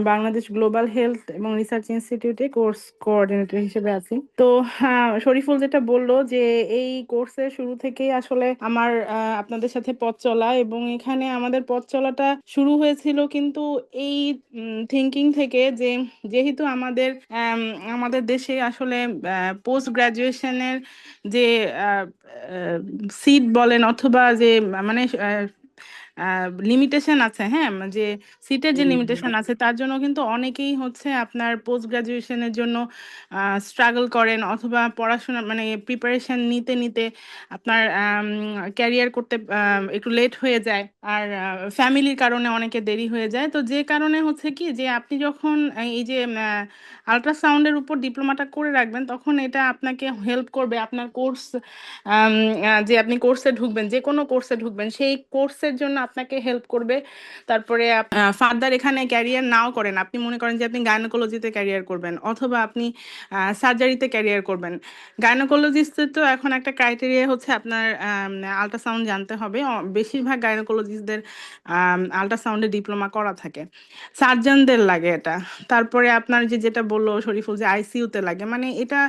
বাংলাদেশ গ্লোবাল হেলথ এবং রিসার্চ ইনস্টিটিউটে কোর্স কোঅর্ডিনেটর হিসেবে আছি। তো শরীফুল যেটা বললো যে এই কোর্সের শুরু থেকেই আসলে আমার আপনাদের সাথে পথ চলা, এবং এখানে আমাদের পথ চলাটা শুরু হয়েছিল কিন্তু এই থিঙ্কিং থেকে যে যেহেতু আমাদের দেশে আসলে পোস্ট গ্রাজুয়েশনের যে সিট বলেন অথবা যে মানে লিমিটেশন আছে, হ্যাঁ, যে সিটের যে লিমিটেশন আছে তার জন্য কিন্তু অনেকেই হচ্ছে আপনার পোস্ট গ্রাজুয়েশনের জন্য স্ট্রাগল করেন, অথবা পড়াশোনা মানে প্রিপারেশন নিতে নিতে আপনার ক্যারিয়ার করতে একটু লেট হয়ে যায়, আর ফ্যামিলির কারণে অনেকে দেরি হয়ে যায়। তো যে কারণে হচ্ছে কি যে আপনি যখন এই যে আল্ট্রাসাউন্ডের উপর ডিপ্লোমাটা করে রাখবেন, তখন এটা আপনাকে হেল্প করবে আপনার কোর্স, যে আপনি কোর্সে ঢুকবেন, যে কোনো কোর্সে ঢুকবেন সেই কোর্সের জন্য আপনাকে হেল্প করবে। তারপরে ফার্দার এখানে ক্যারিয়ার নাও করেন, আপনি মনে করেন যে আপনি গাইনোকোলজিতে ক্যারিয়ার করবেন অথবা আপনি সার্জারিতে ক্যারিয়ার করবেন। গাইনোকোলজিস্টের তো এখন একটা ক্রাইটেরিয়া হচ্ছে আপনার আল্ট্রাসাউন্ড জানতে হবে। বেশিরভাগ গাইনোকোলজিস্টদের আল্ট্রাসাউন্ডে ডিপ্লোমা করা থাকে। সার্জনদের লাগে এটা। তারপরে আপনার যেটা বললো শরীফুল যে আইসিইউতে লাগে, মানে এটা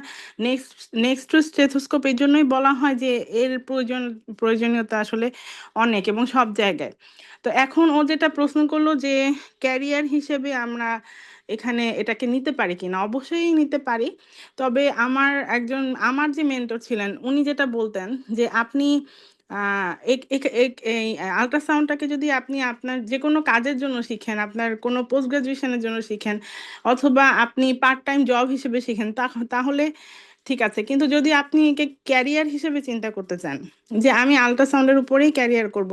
নেক্সট নেক্সট টু স্টেথোস্কোপ, এই জন্যই বলা হয় যে এর প্রয়োজনীয়তা আসলে অনেক এবং সব জায়গায়। তো এখন ও যেটা প্রশ্ন করলো যে ক্যারিয়ার হিসেবে আমরা এখানে এটাকে নিতে পারি কিনা, অবশ্যই নিতে পারি। তবে আমার যে মেন্টর ছিলেন উনি যেটা বলতেন যে আপনি এই আল্ট্রাসাউন্ডটাকে যদি আপনি আপনার যে কোনো কাজের জন্য শিখেন, আপনার কোনো পোস্ট গ্রাজুয়েশনের জন্য শিখেন, অথবা আপনি পার্ট টাইম জব হিসেবে শিখেন, তাহলে ঠিক আছে। কিন্তু যদি আপনি একে ক্যারিয়ার হিসেবে চিন্তা করতে চান যে আমি আল্ট্রাসাউন্ডের উপরেই ক্যারিয়ার করব,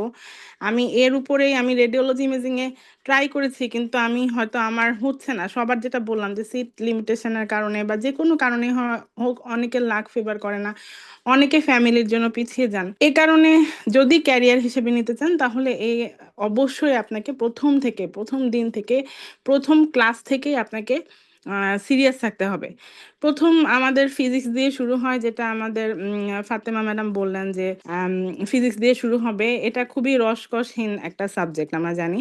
আমি এর উপরেই আমি রেডিওলজি ইমেজিং এ ট্রাই করেছি কিন্তু আমি হয়তো আমার হচ্ছে না, সবার যেটা বললাম যে সিট লিমিটেশনের কারণে বা যে কোনো কারণে হোক, অনেকের লাক ফেভার করে না, অনেকে ফ্যামিলির জন্য পিছিয়ে যান। এ কারণে যদি ক্যারিয়ার হিসেবে নিতে চান তাহলে অবশ্যই আপনাকে প্রথম দিন থেকে প্রথম ক্লাস থেকে আপনাকে সিরিয়াস থাকতে হবে। প্রথম আমাদের ফিজিক্স দিয়ে শুরু হয়, যেটা আমাদের ফাতেমা ম্যাডাম বললেন যে ফিজিক্স দিয়ে শুরু হবে। এটা খুবই রসকসহীন একটা সাবজেক্ট, আমরা জানি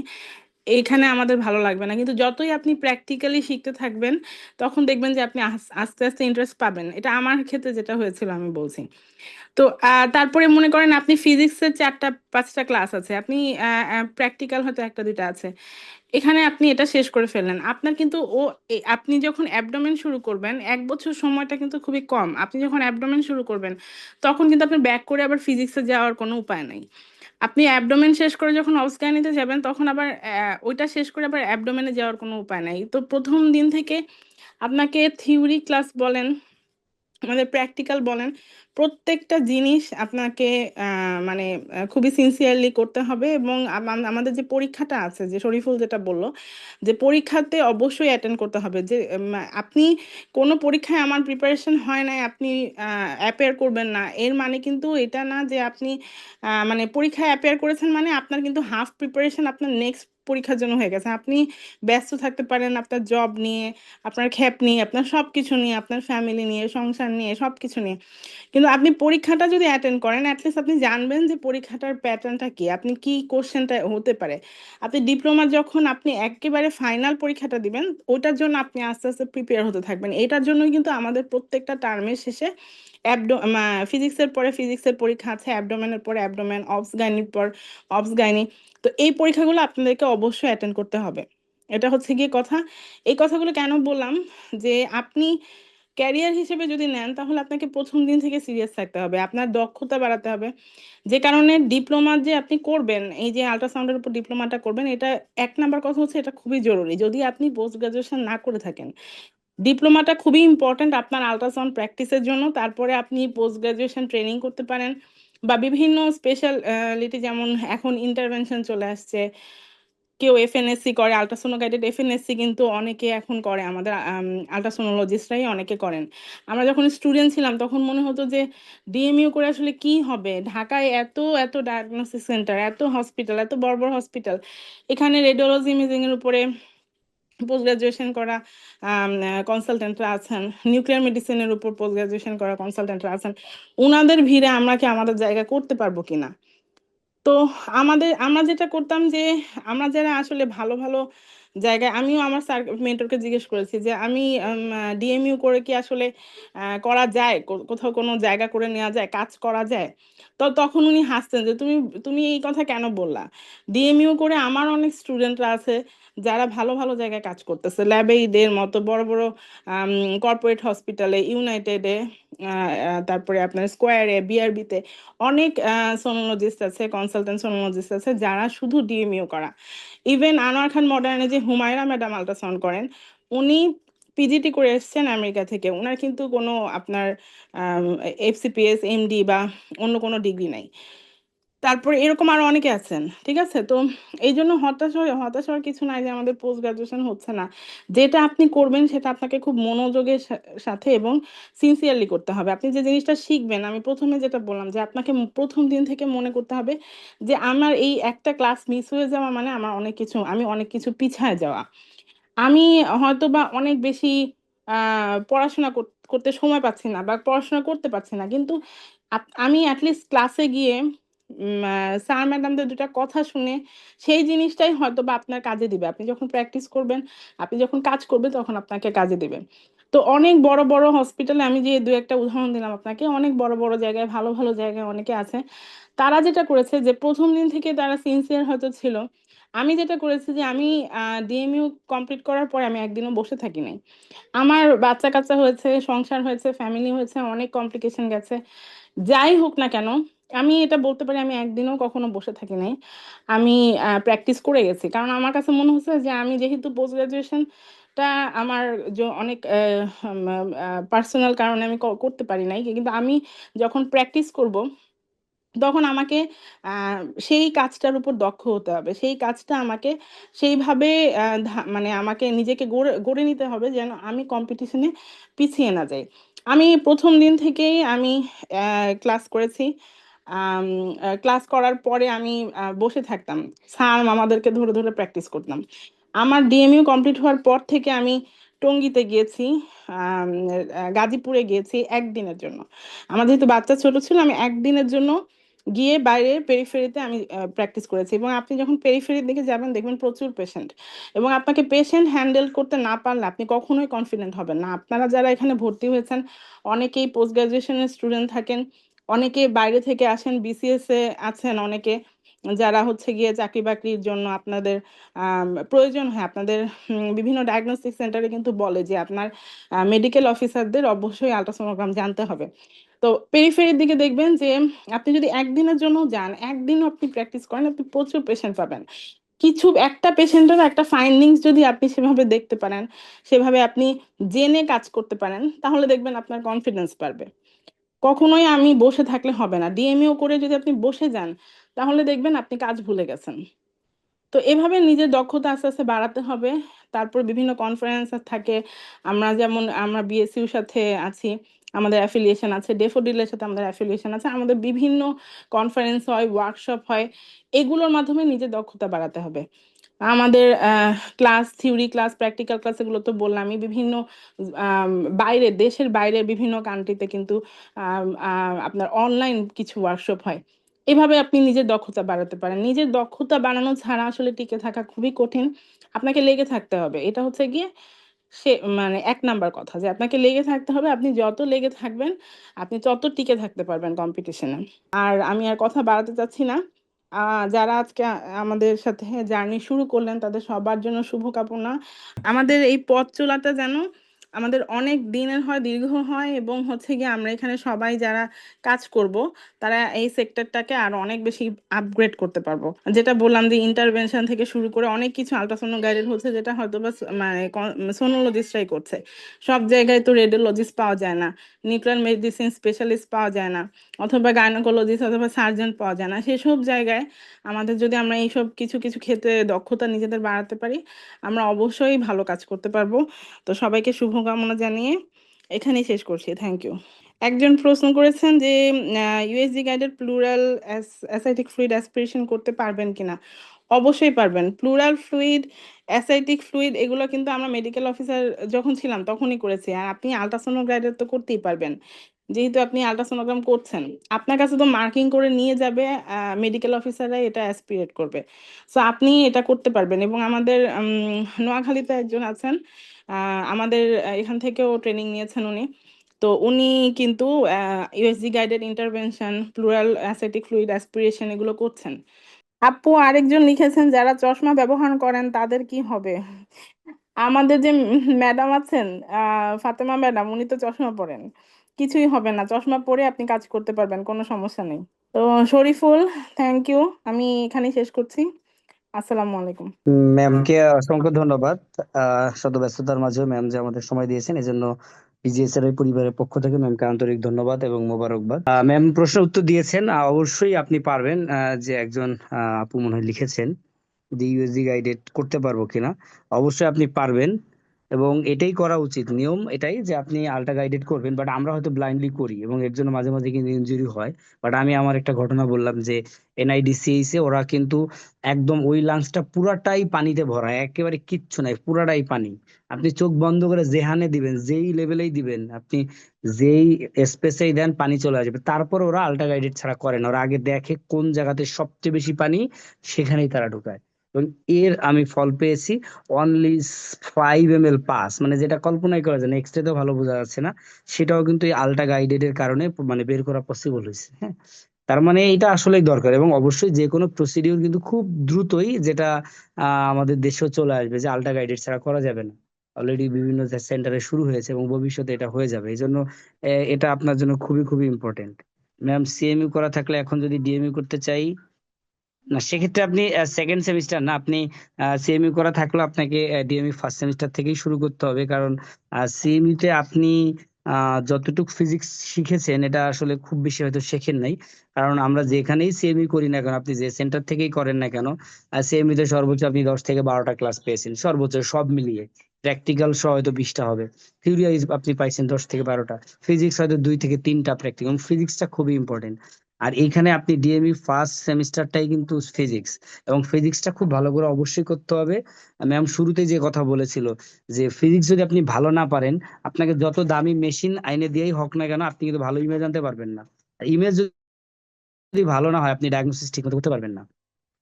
এইখানে আমাদের ভালো লাগবে না, কিন্তু যতই আপনি প্র্যাকটিক্যালি শিখতে থাকবেন তখন দেখবেন যে আপনি আস্তে আস্তে ইন্টারেস্ট পাবেন। এটা আমার ক্ষেত্রে যেটা হয়েছিল আমি বলছি। তো তারপরে মনে করেন আপনি ফিজিক্সের 4-5টা ক্লাস আছে, আপনি প্র্যাকটিক্যাল হয়তো 1-2টা আছে, এখানে আপনি এটা শেষ করে ফেললেন। আপনার কিন্তু আপনি যখন অ্যাবডোমেন শুরু করবেন, 1 বছর সময়টা কিন্তু খুবই কম। আপনি যখন অ্যাবডোমেন শুরু করবেন তখন কিন্তু আপনি ব্যাক করে আবার ফিজিক্সে যাওয়ার কোনো উপায় নাই। আপনি অ্যাবডোমেন শেষ করে যখন অবস্ক্যানিতে যাবেন তখন আবার ওইটা শেষ করে আবার অ্যাবডোমেনে যাওয়ার কোনো উপায় নাই। তো প্রথম দিন থেকে আপনাকে থিওরি ক্লাস বলেন আমাদের প্র্যাকটিক্যাল বলেন, প্রত্যেকটা জিনিস আপনাকে মানে খুবই সিনসিয়ারলি করতে হবে। এবং আমাদের যে পরীক্ষাটা আছে, যে শরীফুল যেটা বললো, যে পরীক্ষাতে অবশ্যই অ্যাটেন্ড করতে হবে। যে আপনি কোনো পরীক্ষায় আমার প্রিপারেশন হয় নাই, আপনি অ্যাপিয়ার করবেন না, এর মানে কিন্তু এটা না যে আপনি মানে পরীক্ষায় অ্যাপিয়ার করেছেন মানে আপনার কিন্তু হাফ প্রিপারেশন আপনার নেক্সট পরীক্ষার জন্য হয়ে গেছে। আপনি ব্যস্ত থাকতে পারেন আপনার জব নিয়ে, আপনার খ্যাপ নিয়ে, আপনার সবকিছু নিয়ে, আপনার ফ্যামিলি নিয়ে, সংসার নিয়ে, সবকিছু নিয়ে। কিন্তু আপনি পরীক্ষাটা যদি অ্যাটেন্ড করেন, অ্যাটলিস্ট আপনি জানবেন যে পরীক্ষাটার প্যাটার্নটা কি, আপনি কি কোশ্চেনটা হতে পারে। আপনি ডিপ্লোমা যখন আপনি একেবারে ফাইনাল পরীক্ষাটা দিবেন, ওটার জন্য আপনি আস্তে আস্তে প্রিপেয়ার হতে থাকবেন। এটার জন্যই কিন্তু আমাদের প্রত্যেকটা টার্মের শেষে ফিজিক্সের পরে ফিজিক্সের পরীক্ষা আছে, অ্যাবডোমেনের পরে অ্যাবডোমেন, অবস গাইনির পর অবস গাইনি। তো এই পরীক্ষাগুলো আপনাদেরকে অবশ্যই অ্যাটেন্ড করতে হবে। এটা হচ্ছে গিয়ে কথা। এই কথাগুলো কেন বললাম, যে আপনি ক্যারিয়ার হিসেবে যদি নেন তাহলে আপনাকে প্রথম দিন থেকে সিরিয়াস থাকতে হবে, আপনার দক্ষতা বাড়াতে হবে। যে কারণে ডিপ্লোমা যে আপনি করবেন, এই যে আল্ট্রাসাউন্ডের উপর ডিপ্লোমাটা করবেন, এটা এক নাম্বার কথা হচ্ছে এটা খুবই জরুরি যদি আপনি পোস্ট গ্রাজুয়েশন না করে থাকেন। ডিপ্লোমাটা খুবই ইম্পর্ট্যান্ট আপনার আল্ট্রাসাউন্ড প্র্যাকটিসের জন্য। তারপরে আপনি পোস্ট গ্রাজুয়েশন ট্রেনিং করতে পারেন, বা বিভিন্ন স্পেশালিটি, যেমন এখন ইন্টারভেনশন চলে আসছে, কেউ এফএনএসসি করে, আল্ট্রাসোনোগাইডেড এফএনএসসি কিন্তু অনেকে এখন করে, আমাদের আল্ট্রাসোনোলজিস্টরাই অনেকে করেন। আমরা যখন স্টুডেন্ট ছিলাম তখন মনে হতো যে ডিএমইউ করে আসলে কি হবে, ঢাকায় এত এত ডায়াগনোসিস সেন্টার, এত হসপিটাল, এত বড় বড় হসপিটাল, এখানে রেডিওলজি ইমেজিং এর উপরে পোস্ট গ্রাজুয়েশন করা কনসালটেন্টরা আছেন, নিউক্লিয়ার মেডিসিনের উপর পোস্ট গ্রাজুয়েশন করা কনসালটেন্টরা আছেন, ওনাদের ভিড়ে আমরা কি আমাদের জায়গা করতে পারবো কিনা। তো আমরা যেটা করতাম যে আমরা যারা আসলে ভালো ভালো জায়গায়, আমিও আমার স্যার মেন্টরকে জিজ্ঞেস করেছি যে আমি ডিএমইউ করে কি আসলে করা যায়, কোথাও কোনো জায়গা করে নেওয়া যায়, কাজ করা যায়। তো তখন উনি হাসতেন যে তুমি তুমি এই কথা কেন বললা, ডিএমইউ করে আমার অনেক স্টুডেন্টরা আছে যারা ভালো ভালো জায়গায় কাজ করতেছে, ল্যাবে ঈদের মতো বড় বড় কর্পোরেট হসপিটালে, ইউনাইটেডে, তারপরে আপনার স্কোয়ারে, বিআরবিতে অনেক সোনোলজিস্ট আছে, কনসালটেন্ট সোনোলজিস্ট আছে যারা শুধু ডিএমইউ করা। ইভেন আনোয়ার খান মডার্নে যে হুমায়রা ম্যাডাম আল্ট্রাসাউন্ড করেন, উনি পিজিটি করে এসেছেন আমেরিকা থেকে, ওনার কিন্তু কোনো আপনার এফসিপিএস, এমডি বা অন্য কোনো ডিগ্রি নাই। তারপরে এরকম আরো অনেকে আছেন, ঠিক আছে। তো এই জন্য হতাশ হওয়ার কিছু নাই যে আমাদের পোস্ট গ্রাজুয়েশন হচ্ছে না। যেটা আপনি করবেন সেটা আপনাকে খুব মনোযোগের সাথে এবং সিনসিয়ারলি করতে হবে। আপনি যে জিনিসটা শিখবেন, আমি প্রথমে যেটা বললাম যে আপনাকে প্রথম দিন থেকে মনে করতে হবে যে আমার এই একটা ক্লাস মিস হয়ে যাওয়া মানে আমার আমি অনেক কিছু পিছায় যাওয়া। আমি হয়তো বা অনেক বেশি পড়াশোনা করতে সময় পাচ্ছি না বা পড়াশোনা করতে পারছি না, কিন্তু আমি অ্যাটলিস্ট ক্লাসে গিয়ে স্যার ম্যাডামদের দুটা কথা শুনে সেই জিনিসটাই হয়তো বা আপনার কাজে দিবে। আপনি যখন প্র্যাকটিস করবেন, আপনি যখন কাজ করবেন, তখন আপনাকে কাজে দিবে। তো অনেক বড় বড় হসপিটালে, আমি যে দু একটা উদাহরণ দিলাম আপনাকে, অনেক বড় বড় জায়গায়, ভালো ভালো জায়গায় অনেকে আছে, তারা যেটা করেছে যে প্রথম দিন থেকে তারা সিনসিয়ার হয়তো ছিল। আমি যেটা করেছি যে আমি ডিএমইউ কমপ্লিট করার পরে আমি একদিনও বসে থাকি নাই। আমার বাচ্চা কাচ্চা হয়েছে, সংসার হয়েছে, ফ্যামিলি হয়েছে, অনেক কমপ্লিকেশন গেছে, যাই হোক না কেন, আমি এটা বলতে পারি আমি একদিনও কখনো বসে থাকি নাই। আমি প্র্যাকটিস করে গেছি, কারণ আমার কাছে মনে হচ্ছে যে আমি যেহেতু পোস্ট গ্রাজুয়েশনটা আমার অনেক পার্সোনাল কারণে আমি করতে পারি নাই, কিন্তু আমি যখন প্র্যাকটিস করব তখন আমাকে আহ, সেই কাজটার উপর দক্ষ হতে হবে, সেই কাজটা আমাকে সেইভাবে মানে আমাকে নিজেকে গড়ে গড়ে নিতে হবে যেন আমি কম্পিটিশনে পিছিয়ে না যাই। আমি প্রথম দিন থেকেই আমি ক্লাস করেছি। ক্লাস করার পরে আমি বসে থাকতাম, স্যার আমাদেরকে ধরে ধরে প্র্যাকটিস করতাম। আমার ডিএমইউ কমপ্লিট হওয়ার পর থেকে আমি টঙ্গীতে গিয়েছি, গাজীপুরে গিয়েছি একদিনের জন্য। আমার যেহেতু বাচ্চা ছোট ছিল, আমি একদিনের জন্য গিয়ে বাইরে পেরিফেরিতে আমি প্র্যাকটিস করেছি। এবং আপনি যখন পেরিফেরির দিকে যাবেন দেখবেন প্রচুর পেশেন্ট, এবং আপনাকে পেশেন্ট হ্যান্ডেল করতে না পারলে আপনি কখনোই কনফিডেন্ট হবেন না। আপনারা যারা এখানে ভর্তি হয়েছেন অনেকেই পোস্ট গ্রাজুয়েশনের স্টুডেন্ট থাকেন, অনেকে বাইরে থেকে আসেন, বিসিএস এ আছেন অনেকে, যারা হচ্ছে গিয়ে চাকরি বাকরির জন্য আপনাদের প্রয়োজন হয়। আপনাদের বিভিন্ন ডায়াগনস্টিক সেন্টারে কিন্তু বলে যে আপনার মেডিকেল অফিসারদের অবশ্যই আল্ট্রাসোনোগ্রাম জানতে হবে। তো পেরিফেরির দিকে দেখবেন যে আপনি যদি একদিনের জন্য যান, একদিনও আপনি প্র্যাকটিস করেন, আপনি প্রচুর পেশেন্ট পাবেন। কিছু একটা পেশেন্টের একটা ফাইন্ডিংস যদি আপনি সেভাবে দেখতে পারেন, সেভাবে আপনি জেনে কাজ করতে পারেন, তাহলে দেখবেন আপনার কনফিডেন্স বাড়বে। কখনোই আমি বসে থাকলে হবে না, ডিএমইউ করে যদি আপনি বসে যান তাহলে দেখবেন আপনি কাজ ভুলে গেছেন। তো এভাবে নিজের দক্ষতা আস্তে আস্তে বাড়াতে হবে। তারপর বিভিন্ন কনফারেন্স থাকে, আমরা বিএসইউর সাথে আছি, আমাদের অ্যাফিলিয়েশন আছে, ডেফোডিলের সাথে আমাদের অ্যাফিলিয়েশন আছে, আমাদের বিভিন্ন কনফারেন্স হয়, ওয়ার্কশপ হয়, এগুলোর মাধ্যমে নিজের দক্ষতা বাড়াতে হবে। আমাদের class, theory class, practical class, এগুলো তো বললামই। বিভিন্ন আম, বাইরে, দেশের বাইরে বিভিন্ন কান্ট্রিতে কিন্তু আপনার অনলাইন কিছু ওয়ার্কশপ হয়। এভাবে আপনি নিজের দক্ষতা বাড়াতে পারেন। নিজের দক্ষতা বাড়ানো ছাড়া আসলে টিকে থাকা খুবই কঠিন। আপনাকে লেগে থাকতে হবে, এটা হচ্ছে গিয়ে সে মানে 1 নাম্বার কথা, যে আপনাকে লেগে থাকতে হবে। আপনি যত লেগে থাকবেন আপনি তত টিকে থাকতে পারবেন কম্পিটিশনে। আর আমি আর কথা বাড়াতে চাচ্ছি না। যারা আজকে আমাদের সাথে জার্নি শুরু করলেন তাদের সবার জন্য শুভকামনা। আমাদের এই পথ চলাটা যেন আমাদের অনেক দিনের হয়, দীর্ঘ হয়, এবং হচ্ছে গিয়ে আমরা এখানে সবাই যারা কাজ করব তারা এই সেক্টরটাকে আরো অনেক বেশি আপগ্রেড করতে পারবো। যেটা বললাম যে ইন্টারভেনশন থেকে শুরু করে অনেক কিছু আল্ট্রাসাউন্ড গাইডেড হচ্ছে, যেটা হয়তো বা মানে সোনোলজিস্টরাই করছে। সব জায়গায় তো রেডিওলজিস্ট পাওয়া যায় না, নিউক্লিয়ার মেডিসিন স্পেশালিস্ট পাওয়া যায় না, অথবা গাইনোকোলজিস্ট অথবা সার্জন পাওয়া যায় না। সেসব জায়গায় আমাদের যদি আমরা এইসব কিছু কিছু ক্ষেত্রে দক্ষতা নিজেদের বাড়াতে পারি, আমরা অবশ্যই ভালো কাজ করতে পারবো। তো সবাইকে শুভকামনা জানিয়ে এখানেই শেষ করছি। Thank you. একজন প্রশ্ন করেছেন যে USG guided pleural ascitic fluid aspiration করতে পারবেন কিনা। অবশ্যই পারবেন। প্লুরাল ফ্লুইড, অ্যাসাইটিক ফ্লুইড, এগুলো কিন্তু আমরা মেডিকেল অফিসার যখন ছিলাম তখনই করেছি। আর আপনি আল্ট্রাসোনোগ্রাইডেড তো করতেই পারবেন, যেহেতু আপনি আল্ট্রাসোনোগ্রাম করছেন। আপনার কাছে তো মার্কিং করে নিয়ে যাবে মেডিকেল অফিসাররা, এটা অ্যাসপিরেট করবে। সো আপনি এটা করতে পারবেন। এবং আমাদের নোয়াখালীতে একজন আছেন, আমাদের এখান থেকেও ট্রেনিং নিয়েছেন উনি। তো উনি কিন্তু USG guided intervention, plural acetic fluid aspiration এগুলো করছেন। আপু আরেকজন লিখেছেন যারা চশমা ব্যবহার করেন তাদের কি হবে। আমাদের যে ম্যাডাম আছেন, ফাতেমা ম্যাডাম, উনি তো চশমা পরেন, কিছুই হবে না। চশমা পরে আপনি কাজ করতে পারবেন, কোনো সমস্যা নেই। তো শরীফুল, থ্যাংক ইউ। আমি এখানেই শেষ করছি। আসসালামু আলাইকুম। ম্যামকে অসংখ্য ধন্যবাদ। শত ব্যস্ততার মাঝেও ম্যাম যে আমাদের সময় দিয়েছেন এজন্য পিজিএসআর পরিবারের পক্ষ থেকে ম্যামকে আন্তরিক ধন্যবাদ এবং মোবারকবাদ। ম্যাম প্রশ্ন উত্তর দিয়েছেন, অবশ্যই আপনি পারবেন। যে একজন আপু মনে হয় লিখেছেন যে ইউএসজি গাইডেড করতে পারবো কিনা, অবশ্যই আপনি পারবেন। এবং এটাই করা উচিত, নিয়ম এটাই যে আপনি আল্ট্রা গাইডেড করবেন। বাট আমরা হয়তো ব্লাইন্ডলি করি এবং এর জন্য মাঝে মাঝে কিন্তু ইনজুরি হয়। বাট আমি আমার একটা ঘটনা বললাম যে এনআইডিসিএইচ এ ওরা কিন্তু একদম ওই লাঞ্চটা পুরাটাই পানিতে ভরা, একেবারে কিচ্ছু নাই, পুরাটাই পানি। আপনি চোখ বন্ধ করে যেখানে দিবেন, যেই লেভেলেই দিবেন, আপনি যেই স্পেসেই দেন, পানি চলে আসবে। তারপর ওরা আল্ট্রা গাইডেড ছাড়া করে না, ওরা আগে দেখে কোন জায়গাতে সবচেয়ে বেশি পানি, সেখানেই তারা ঢুকায়। এবং এর আমি ফল পেয়েছি। অনলি 5 ml পাস, মানে যেটা কল্পনাই করা যায় না, এক্সরে তো ভালো বোঝা যাচ্ছে না, সেটাও কিন্তু এই আল্ট্রা গাইডেড এর কারণে মানে বের করা পসিবল হয়েছে। হ্যাঁ, তার মানে এটা আসলেই দরকার। এবং অবশ্যই যে কোনো প্রসিডিউর কিন্তু খুব দ্রুতই, যেটা আমাদের দেশেও চলে আসবে, যে আল্ট্রা গাইডেড ছাড়া করা যাবে না। অলরেডি বিভিন্ন সেন্টারে শুরু হয়েছে এবং ভবিষ্যতে এটা হয়ে যাবে। এই জন্য এটা আপনার জন্য খুবই খুবই ইম্পর্টেন্ট। ম্যাম সিএমইউ করা থাকলে এখন যদি ডিএমইউ করতে চাই, না সেক্ষেত্রে আপনি সেকেন্ড সেমিস্টার না, আপনি সিএমইউ করা থাকলে আপনাকে ডিএমইউ ফার্স্ট সেমিস্টার থেকেই শুরু করতে হবে। কারণ সিএমইউ তে আপনি যতটুকু ফিজিক্স শিখেছেন এটা আসলে খুব বেশি হয়তো শেখেন নাই। কারণ আমরা যেখানেই সিএমইউ করি না কেন, আপনি যে সেন্টার থেকেই করেন না কেন, সিএমইউ তে সর্বোচ্চ আপনি 10 থেকে 12টা ক্লাস পেয়েছেন সর্বোচ্চ, সব মিলিয়ে। প্র্যাকটিক্যাল সহ হয়তো 20টা হবে, থিওরি আপনি পাইছেন 10 থেকে 12টা, ফিজিক্স হয়তো 2 থেকে 3টা প্র্যাকটিক্যাল। ফিজিক্সটা খুবই ইম্পর্টেন্ট। আর এইখানে আপনি ডিএমই ফার্স্ট সেমিস্টারটাই কিন্তু ফিজিক্স, এবং ফিজিক্সটা খুব ভালো করে অবশ্যই করতে হবে। ম্যাম শুরুতে যে কথা বলেছিল যে ফিজিক্স যদি আপনি ভালো না পারেন, আপনাকে যত দামি মেশিন আইনে দিয়েই হোক না কেন, আপনি কিন্তু ভালো ইমেজ আনতে পারবেন না। ইমেজ যদি ভালো না হয়, আপনি ডায়াগনোসিস ঠিক মতো করতে পারবেন না।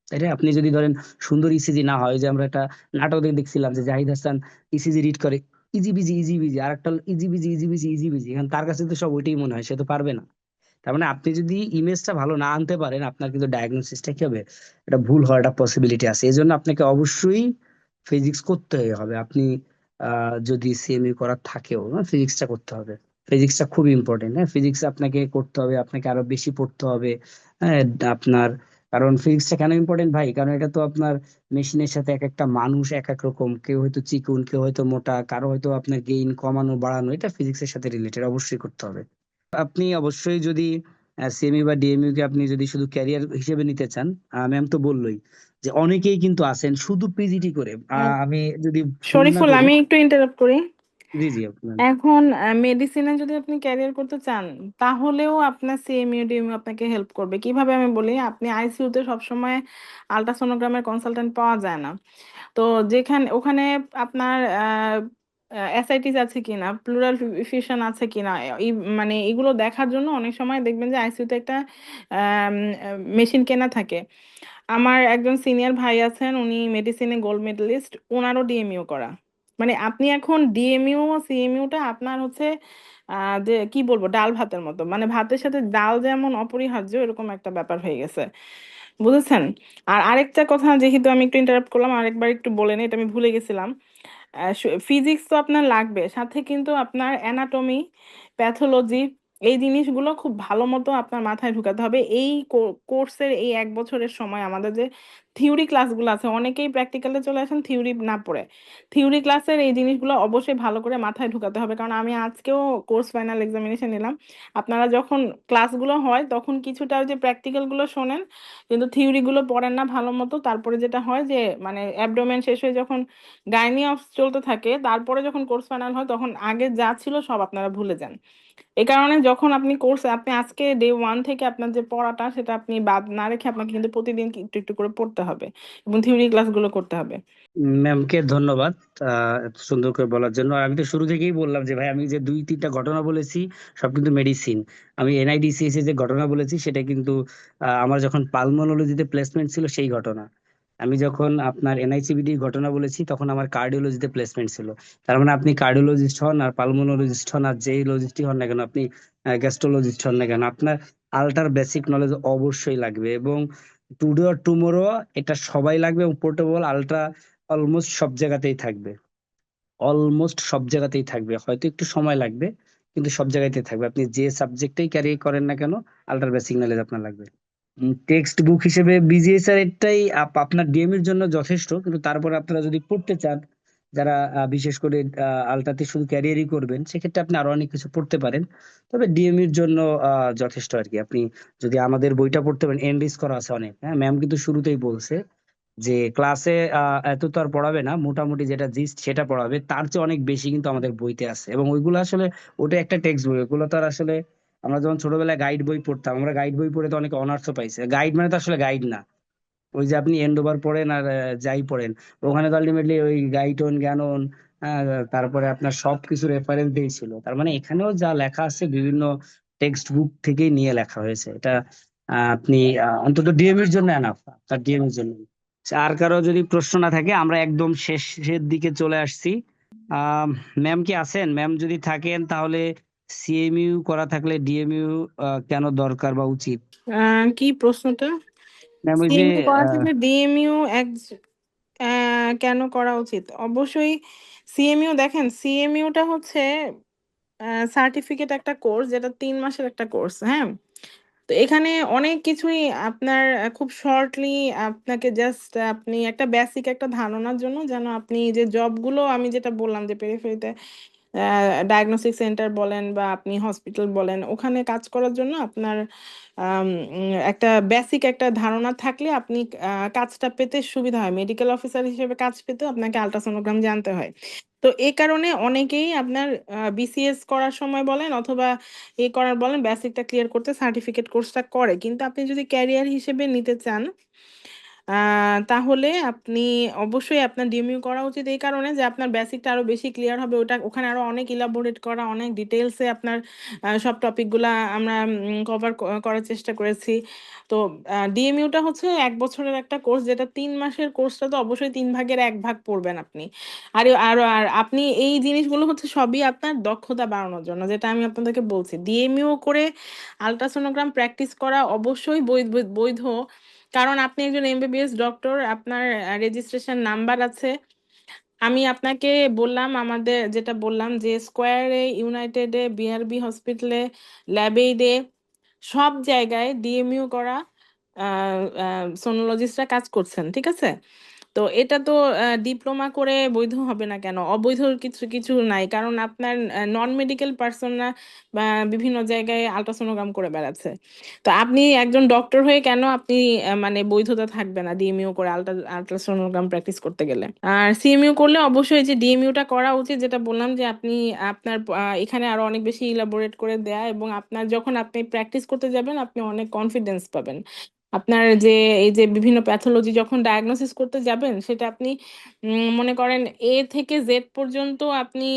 তাই না? আপনি যদি ধরেন সুন্দর ইসিজি না হয়, যে আমরা একটা নাটক দেখছিলাম যে জাহিদ হাসান ইসিজি রিড করে, ইজি বিজি ইজি বিজি, আর একটা easy busy easy busy easy busy, এখন তার কাছে তো সব ওইটাই মনে হয়, সে তো পারবে না। তার মানে আপনি যদি ইমেজটা ভালো না আনতে পারেন, আপনার কিন্তু ডায়াগনোসিসটা কি হবে, এটা ভুল হওয়ার একটা পসিবিলিটি আছে। এই জন্য আপনাকে অবশ্যই ফিজিক্স করতে হবে। আপনি যদি সিএমইউ করার থাকেও, ফিজিক্সটা করতে হবে। ফিজিক্সটা খুব ইম্পর্টেন্ট। হ্যাঁ, ফিজিক্স আপনাকে করতে হবে, আপনাকে আরো বেশি পড়তে হবে। হ্যাঁ, আপনার কারণ ফিজিক্সটা কেন ইম্পর্টেন্ট ভাই, কারণ এটা তো আপনার মেশিনের সাথে এক একটা মানুষ এক এক রকম, কেউ হয়তো চিকন, কেউ হয়তো মোটা, কারো হয়তো আপনার গেইন কমানো বাড়ানো, এটা ফিজিক্সের সাথে রিলেটেড, অবশ্যই করতে হবে। আপনি অবশ্যই যদি সিএমইউ বা ডিএমইউ কে আপনি যদি শুধু ক্যারিয়ার হিসেবে নিতে চান, ম্যাম তো বললোই যে অনেকেই কিন্তু আছেন শুধু পিজিটি করে। আমি যদি ভুল না শরীফুল, করি। আমি একটু ইন্টারাপ্ট করি। জি জি আপনার। এখন মেডিসিনে যদি আপনি ক্যারিয়ার করতে চান, তাহলেও আপনার সিএমইউ ডিএমইউ আপনাকে হেল্প করবে। কিভাবে আমি বলি, আপনি আইসিইউতে সবসময় আল্ট্রাসোনোগ্রামের কনসালটেন্ট পাওয়া যায় না। তো যেখানে ওখানে আপনার এসআইটিস আছে কিনা, প্লুরাল ফিউশন আছে কিনা, মানে এগুলো দেখার জন্য অনেক সময় দেখবেন যে আইসিইউতে একটা মেশিন কেনা থাকে। আমার একজন সিনিয়র ভাই আছেন, উনি মেডিসিনে গোল্ড মেডেলিস্ট, ওনারও ডিএমইউ করা। মানে আপনি এখন ডিএমইউ সিএমইউটা আপনার হচ্ছে যে কি বলবো, ডাল ভাতের মতো, মানে ভাতের সাথে ডাল যেমন অপরিহার্য, এরকম একটা ব্যাপার হয়ে গেছে, বুঝেছেন? আর আরেকটা কথা, যেহেতু আমি একটু ইন্টারাপ্ট করলাম, আরেকবার একটু বলে নিই, এটা আমি ভুলে গেছিলাম। ফিজিক্স তো আপনার লাগবে, সাথে কিন্তু আপনার অ্যানাটমি, প্যাথোলজি, এই জিনিসগুলো খুব ভালো মতো আপনার মাথায় ঢুকাতে হবে। এই কোর্সের এই 1 বছরের সময় আমাদের যে থিওরি ক্লাসগুলো আছে, অনেকেই প্র্যাকটিক্যালে চলে আসেন থিওরি না পড়ে। থিওরি ক্লাসের এই জিনিসগুলো অবশ্যই ভালো করে মাথায় ঢুকাতে হবে, কারণ আমি আজকেও কোর্স ফাইনাল এক্সামিনেশন নিলাম। আপনারা যখন ক্লাসগুলো হয় তখন কিছুটা ওই যে প্র্যাকটিক্যাল গুলো শোনেন, কিন্তু থিওরি গুলো পড়েন না ভালো মতো। তারপরে যেটা হয় যে মানে অ্যাবডোমেন শেষ হয়ে যখন গাইনি অফ চলতে থাকে, তারপরে যখন কোর্স ফাইনাল হয় তখন আগে যা ছিল সব আপনারা ভুলে যান। এই কারণে যখন আপনি কোর্সে, আপনি আজকে ডে 1 থেকে আপনার যে পড়াটা সেটা আপনি বাদ না রেখে আপনাকে কিন্তু প্রতিদিন একটু একটু করে পড়তে হবে এবং থিওরি ক্লাসগুলো করতে হবে। ম্যামকে ধন্যবাদ এত সুন্দর করে বলার জন্য। আর আমি তো শুরু থেকেই বললাম যে ভাই, আমি যে দুই তিনটা ঘটনা বলেছি সব কিন্তু মেডিসিন। আমি এনআইডিসিএস এ যে ঘটনা বলেছি সেটা কিন্তু আমার যখন পালমোনোলজিতে প্লেসমেন্ট ছিল সেই ঘটনা। আমি যখন আপনার এনআইসিবিডি ঘটনা বলেছি তখন আমার কার্ডিওলজিতে প্লেসমেন্ট ছিল। তার মানে আপনি কার্ডিওলজিস্ট হন আর পালমোনোলজিস্ট হন আর যেই লজিস্টই হন না কেন, আপনি গ্যাস্ট্রোলজিস্ট হন না কেন, আপনার আল্টার বেসিক নলেজ অবশ্যই লাগবে। এবং টুডে অর টুমোরো এটা সবাই লাগবে, এবং পোর্টেবল আল্ট্রা অলমোস্ট সব জায়গাতেই থাকবে। অলমোস্ট সব জায়গাতেই থাকবে, হয়তো একটু সময় লাগবে কিন্তু সব জায়গাতেই থাকবে। আপনি যে সাবজেক্টেই ক্যারি করেন না কেন, আল্ট্রা বেসিক নলেজ আপনার লাগবে। টেক্সট বুক হিসেবে বিজিএস আর এটাই আপনার ডিএম এর জন্য যথেষ্ট, কিন্তু তারপরে আপনারা যদি পড়তে চান, যারা বিশেষ করে আলটাতে শুধু ক্যারিয়ারই করবেন, সেক্ষেত্রে আপনি আরো অনেক কিছু পড়তে পারেন। তবে ডিএম এর জন্য যথেষ্ট আর কি। আপনি যদি আমাদের বইটা পড়তে পারেন, এনরিচ করা আছে অনেক। হ্যাঁ, ম্যাম কিন্তু শুরুতেই বলছে যে ক্লাসে এত তো আর পড়াবে না, মোটামুটি যেটা জিস্ট সেটা পড়াবে, তার চেয়ে অনেক বেশি কিন্তু আমাদের বইতে আছে। এবং ওইগুলো আসলে, ওটা একটা টেক্সট বই, ওগুলো তো আর আসলে, আমরা যখন ছোটবেলায় গাইড বই পড়তাম, আমরা গাইড বই পড়ে তো অনেক অনার্সও পাইছে। গাইড মানে তো আসলে গাইড না। ওই যে আপনি এন্ডোভার পড়েন আর যাই পড়েন, ওখানে তো আলটিমেটলি ওই গাইটন জ্ঞানন, আহ, তারপরে আপনার সবকিছু রেফারেন্স দিয়েছিল। তার মানে এখানেও যা লেখা আছে বিভিন্ন টেক্সট বুক থেকেই নিয়ে লেখা হয়েছে। এটা আপনি অন্তত ডিএম এর জন্য এনাফ, তার ডিএম এর জন্য। আর কারো যদি প্রশ্ন না থাকে, আমরা একদম শেষের দিকে চলে আসছি। আহ ম্যাম কি আছেন? ম্যাম যদি থাকেন তাহলে সিএমইউ করা থাকলে ডিএমইউ কেন দরকার বা উচিত? কি প্রশ্নটা? ম্যাম ওই যে সিএমইউ করা থাকলে ডিএমইউ কেন করা উচিত? অবশ্যই সিএমইউ, দেখেন সিএমইউটা হচ্ছে সার্টিফিকেট একটা কোর্স, যেটা 3 মাসের একটা কোর্স, হ্যাঁ। তো এখানে অনেক কিছুই আপনার খুব শর্টলি আপনাকে জাস্ট আপনি একটা বেসিক একটা ধারণার জন্য, যেন আপনি যে জবগুলো আমি যেটা বললাম যে পেরিফেরিতে ডায়াগনস্টিক সেন্টার বলেন বা আপনি হসপিটাল বলেন, ওখানে কাজ করার জন্য আপনার একটা বেসিক একটা ধারণা থাকলে আপনি কাজটা পেতে সুবিধা হয়। মেডিকেল অফিসার হিসেবে কাজ পেতে আপনাকে আল্ট্রাসোনোগ্রাম জানতে হয়। তো এই কারণে অনেকেই আপনার বিসিএস করার সময় বলেন অথবা করার বলেন, বেসিকটা ক্লিয়ার করতে সার্টিফিকেট কোর্সটা করে। কিন্তু আপনি যদি ক্যারিয়ার হিসেবে নিতে চান, তাহলে আপনি অবশ্যই আপনার ডিএমইউ করা উচিত, এই কারণে যে আপনার বেসিকটা আরো বেশি ক্লিয়ার হবে। ওটা ওখানে আরো অনেক ইলাবোরেট করা, অনেক ডিটেলসে আপনার সব টপিকগুলা আমরা কভার করার চেষ্টা করেছি। তো ডিএমইউটা হচ্ছে 1 বছরের একটা কোর্স, যেটা 3 মাসের কোর্সটা তো অবশ্যই 3 ভাগের 1 ভাগ পড়বেন আপনি। আর আপনি এই জিনিসগুলো হচ্ছে সবই আপনার দক্ষতা বাড়ানোর জন্য, যেটা আমি আপনাদেরকে বলছি। ডিএমইউ করে আলট্রাসোনোগ্রাম প্র্যাকটিস করা অবশ্যই বৈধ, কারণ আপনি একজন এমবিবিএস ডক্টর, আপনার রেজিস্ট্রেশন নাম্বার আছে। আমি আপনাকে বললাম, আমাদের যেটা বললাম যে স্কোয়ারে, ইউনাইটেডে, বিআরবি হসপিটালে, ল্যাবেইডে, সব জায়গায় ডিএমইউ করা সোনোলজিস্টরা কাজ করছেন, ঠিক আছে? তো এটা তো ডিপ্লোমা করে বৈধ হবে না কেন? অবৈধ কিছু কিছু নাই, কারণ আপনার নন মেডিকেল পার্সনরা বা বিভিন্ন জায়গায় আল্ট্রাসোনোগ্রাম করে বেড়াচ্ছে। তো আপনি একজন ডক্টর হয়ে কেন আপনি মানে বৈধতা থাকবে না ডিএমইউ করে আল্ট্রাসোনোগ্রাম প্র্যাকটিস করতে গেলে? আর সিএমইউ করলে অবশ্যই যে ডিএমইউটা করা উচিত, যেটা বললাম যে আপনি আপনার এখানে আরো অনেক বেশি ইলাবোরেট করে দেয়া, এবং আপনার যখন আপনি প্র্যাকটিস করতে যাবেন আপনি অনেক কনফিডেন্স পাবেন। আপনার যে এই যে বিভিন্ন প্যাথোলজি যখন ডায়াগনোসিস করতে যাবেন, সেটা আপনি মনে করেন এ থেকে জেড পর্যন্ত আপনি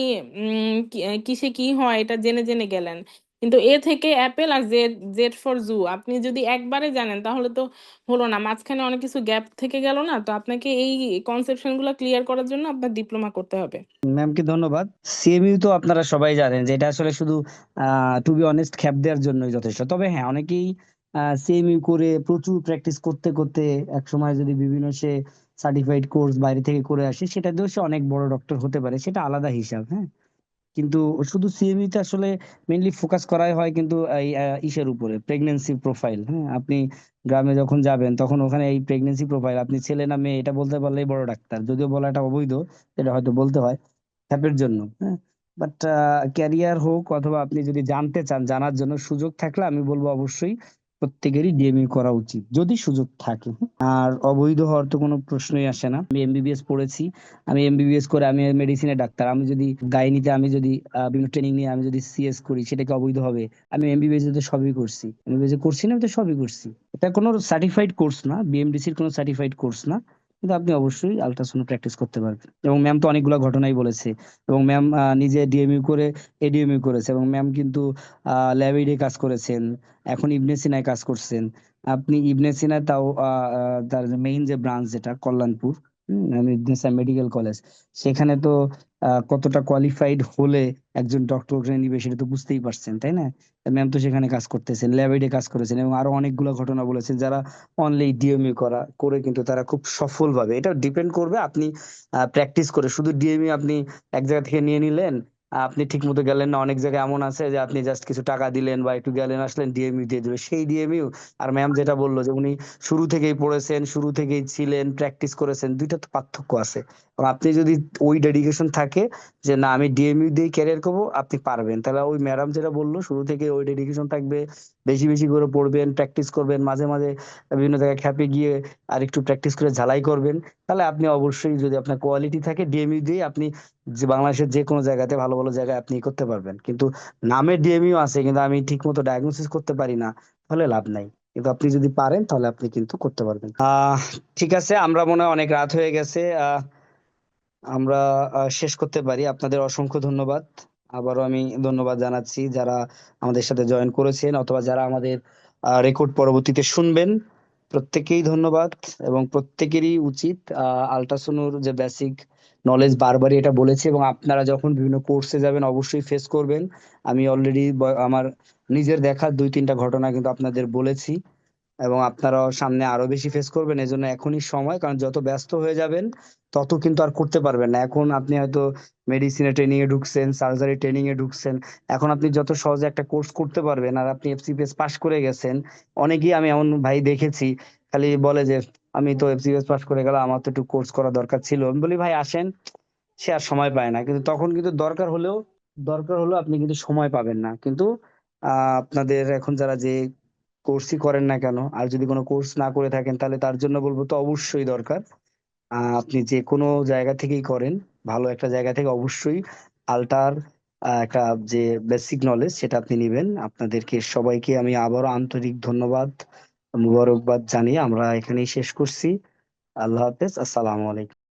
কিসে কি হয় এটা জেনে জেনে গেলেন, কিন্তু এ থেকে অ্যাপেল আর জেড জেড ফর জু আপনি যদি একবারে জানেন তাহলে তো হলো না, মাঝখানে অনেক কিছু গ্যাপ থেকে গেল না? তো আপনাকে এই কনসেপশন গুলো ক্লিয়ার করার জন্য আপনার ডিপ্লোমা করতে হবে। ম্যামকে ধন্যবাদ। সিএমইউ তো আপনারা সবাই জানেন যে এটা আসলে শুধু টু বি অনেস্ট খ্যাপ দেওয়ার জন্যই যথেষ্ট। তবে হ্যাঁ, অনেকেই সিএমইউ করে প্রচুর প্র্যাকটিস করতে করতে এক সময় যদি বিভিন্ন সে সার্টিফাইড কোর্স বাইরে থেকে করে আসে, সেটা দিয়েও সে অনেক বড় ডক্টর হতে পারে, সেটা আলাদা হিসাব। হ্যাঁ, কিন্তু শুধু সিএমইউ তে আসলে মেইনলি ফোকাস করাই হয় কিন্তু এই ইসের উপরে, প্রেগন্যান্সি প্রোফাইল। হ্যাঁ, আপনি গ্রামে যখন যাবেন তখন ওখানে এই প্রেগন্যান্সি প্রোফাইল, আপনি ছেলে না মেয়ে এটা বলতে পারলেই বড় ডাক্তার, যদিও বলাটা অবৈধ, এটা হয়তো বলতে হয় হ্যাপের জন্য। হ্যাঁ, বাট ক্যারিয়ার হোক অথবা আপনি যদি জানতে চান, জানার জন্য সুযোগ থাকলে আমি বলবো অবশ্যই প্রত্যেকেরই ডিএমইউ করা উচিত যদি সুযোগ থাকে। আর অবৈধ হওয়ার তো কোনো প্রশ্নই আসে না। আমি এমবিবিএস পড়েছি, আমি এমবিবিএস করে আমি মেডিসিনের ডাক্তার, আমি যদি গাইনিতে আমি যদি বিভিন্ন ট্রেনিং নিয়ে আমি যদি সিএস করি, সেটা কি অবৈধ হবে? আমি এমবিবিএস তো সবই করছি, এমবিবিএস করছি না, আমি তো সবই করছি। এটা কোনো সার্টিফাইড কোর্স না, বিএমডিসির কোনো সার্টিফাইড কোর্স না, কিন্তু আপনি অবশ্যই আল্ট্রাসাউন্ড প্র্যাকটিস করতে পারবেন। এবং ম্যাম তো অনেকগুলো ঘটনাই বলেছে, এবং ম্যাম নিজে ডিএমইউ করে এডিএমইউ করেছে, এবং ম্যাম কিন্তু ল্যাব এইডে কাজ করেছেন, এখন ইবনে সিনায় কাজ করছেন। আপনি ইবনে সিনা তাও তার মেইন যে ব্রাঞ্চ যেটা কল্যাণপুর, ইবনে সিনা মেডিকেল কলেজ, সেখানে তো কতটা কোয়ালিফাইড হলে একজন ডক্টর নিবে সেটা তো বুঝতেই পারছেন, তাই না? ম্যাম তো সেখানে কাজ করতেছেন, ল্যাব এইডে কাজ করেছেন, এবং আরো অনেকগুলো ঘটনা বলেছেন যারা অনলি ডিএমইউ করে কিন্তু তারা খুব সফল ভাবে। এটা ডিপেন্ড করবে আপনি প্র্যাকটিস করে। শুধু ডিএমইউ আপনি এক জায়গা থেকে নিয়ে নিলেন, আপনি ঠিক মতো গেলেন না, অনেক জায়গায় এমন আছে যে আপনি জাস্ট কিছু টাকা দিলেন বা একটু গেলেন আসলেন, ডিএমইউ দিয়ে দিবে সেই ডিএমইউ। আর ম্যাম যেটা বললো যে উনি শুরু থেকেই পড়েছেন, শুরু থেকেই ছিলেন, প্র্যাকটিস করেছেন, দুইটা তো পার্থক্য আছে। এবং আপনি যদি ওই ডেডিকেশন থাকে যে না আমি ডিএমইউ দিয়ে ক্যারিয়ার করবো, আপনি পারবেন। তাহলে ওই ম্যাডাম যেটা বললো শুরু থেকে ওই ডেডিকেশন থাকবে, বেশি বেশি করে পড়বেন, প্র্যাকটিস করবেন, মাঝে মাঝে বিভিন্ন জায়গায় খ্যাপে গিয়ে আর একটু প্র্যাকটিস করে ঝালাই করবেন, তাহলে আপনি অবশ্যই, যদি আপনার কোয়ালিটি থাকে, ডিএমইউ দিয়ে আপনি যে বাংলাদেশের যে কোনো জায়গাতে ভালো ভালো জায়গায় আপনি করতে পারবেন। কিন্তু নামে ডিএমইউ আছে কিন্তু আমি ঠিক মতো ডায়াগনোসিস করতে পারি না, তাহলে লাভ নাই। কিন্তু আপনি যদি পারেন তাহলে আপনি কিন্তু করতে পারবেন। ঠিক আছে, আমরা মনে হয় অনেক রাত হয়ে গেছে, আমরা শেষ করতে পারি। আপনাদের অসংখ্য ধন্যবাদ। আবারও আমি ধন্যবাদ জানাচ্ছি যারা আমাদের সাথে জয়েন করেছেন অথবা যারা আমাদের রেকর্ড পরবর্তীতে শুনবেন, প্রত্যেকেই ধন্যবাদ। এবং প্রত্যেকেরই উচিত আল্ট্রাসোনোর যে বেসিক নলেজ, বারবারই এটা বলেছি, এবং আপনারা যখন বিভিন্ন কোর্সে যাবেন অবশ্যই ফেস করবেন। আমি অলরেডি আমার নিজের দেখা 2-3টা ঘটনা কিন্তু আপনাদের বলেছি, এবং আপনারাও সামনে আরো বেশি ফেস করবেন। এজন্য এখনই সময়, কারণ যত ব্যস্ত হয়ে যাবেন তত কিন্তু আর করতে পারবেন না। এখন আপনি হয়তো মেডিসিনে ট্রেনিং এ ঢুকছেন, সার্জারি ট্রেনিং এ ঢুকছেন, এখন আপনি যত সহজে একটা কোর্স করতে পারবেন, আর আপনি এফসিপিএস পাস করে গেছেন। অনেকেই আমি এমন ভাই দেখেছি খালি বলে যে আমি তো এফসিপিএস পাস করে গেলাম, আমার তো একটু কোর্স করা দরকার ছিল। আমি বলি ভাই আসেন, সে আর সময় পায় না, কিন্তু তখন কিন্তু দরকার হলেও আপনি কিন্তু সময় পাবেন না। কিন্তু আপনাদের এখন যারা যে কোর্সই করেন না কেন, আর যদি কোনো কোর্স না করে থাকেন তাহলে তার জন্য বলবো তো অবশ্যই দরকার। আপনি যে কোনো জায়গা থেকেই করেন, ভালো একটা জায়গা থেকে অবশ্যই আল্টার একটা যে বেসিক নলেজ সেটা আপনি নিবেন। আপনাদেরকে সবাইকে আমি আবারও আন্তরিক ধন্যবাদ, মুবারকবাদ জানিয়ে আমরা এখানেই শেষ করছি। আল্লাহ হাফেজ, আসসালামু আলাইকুম।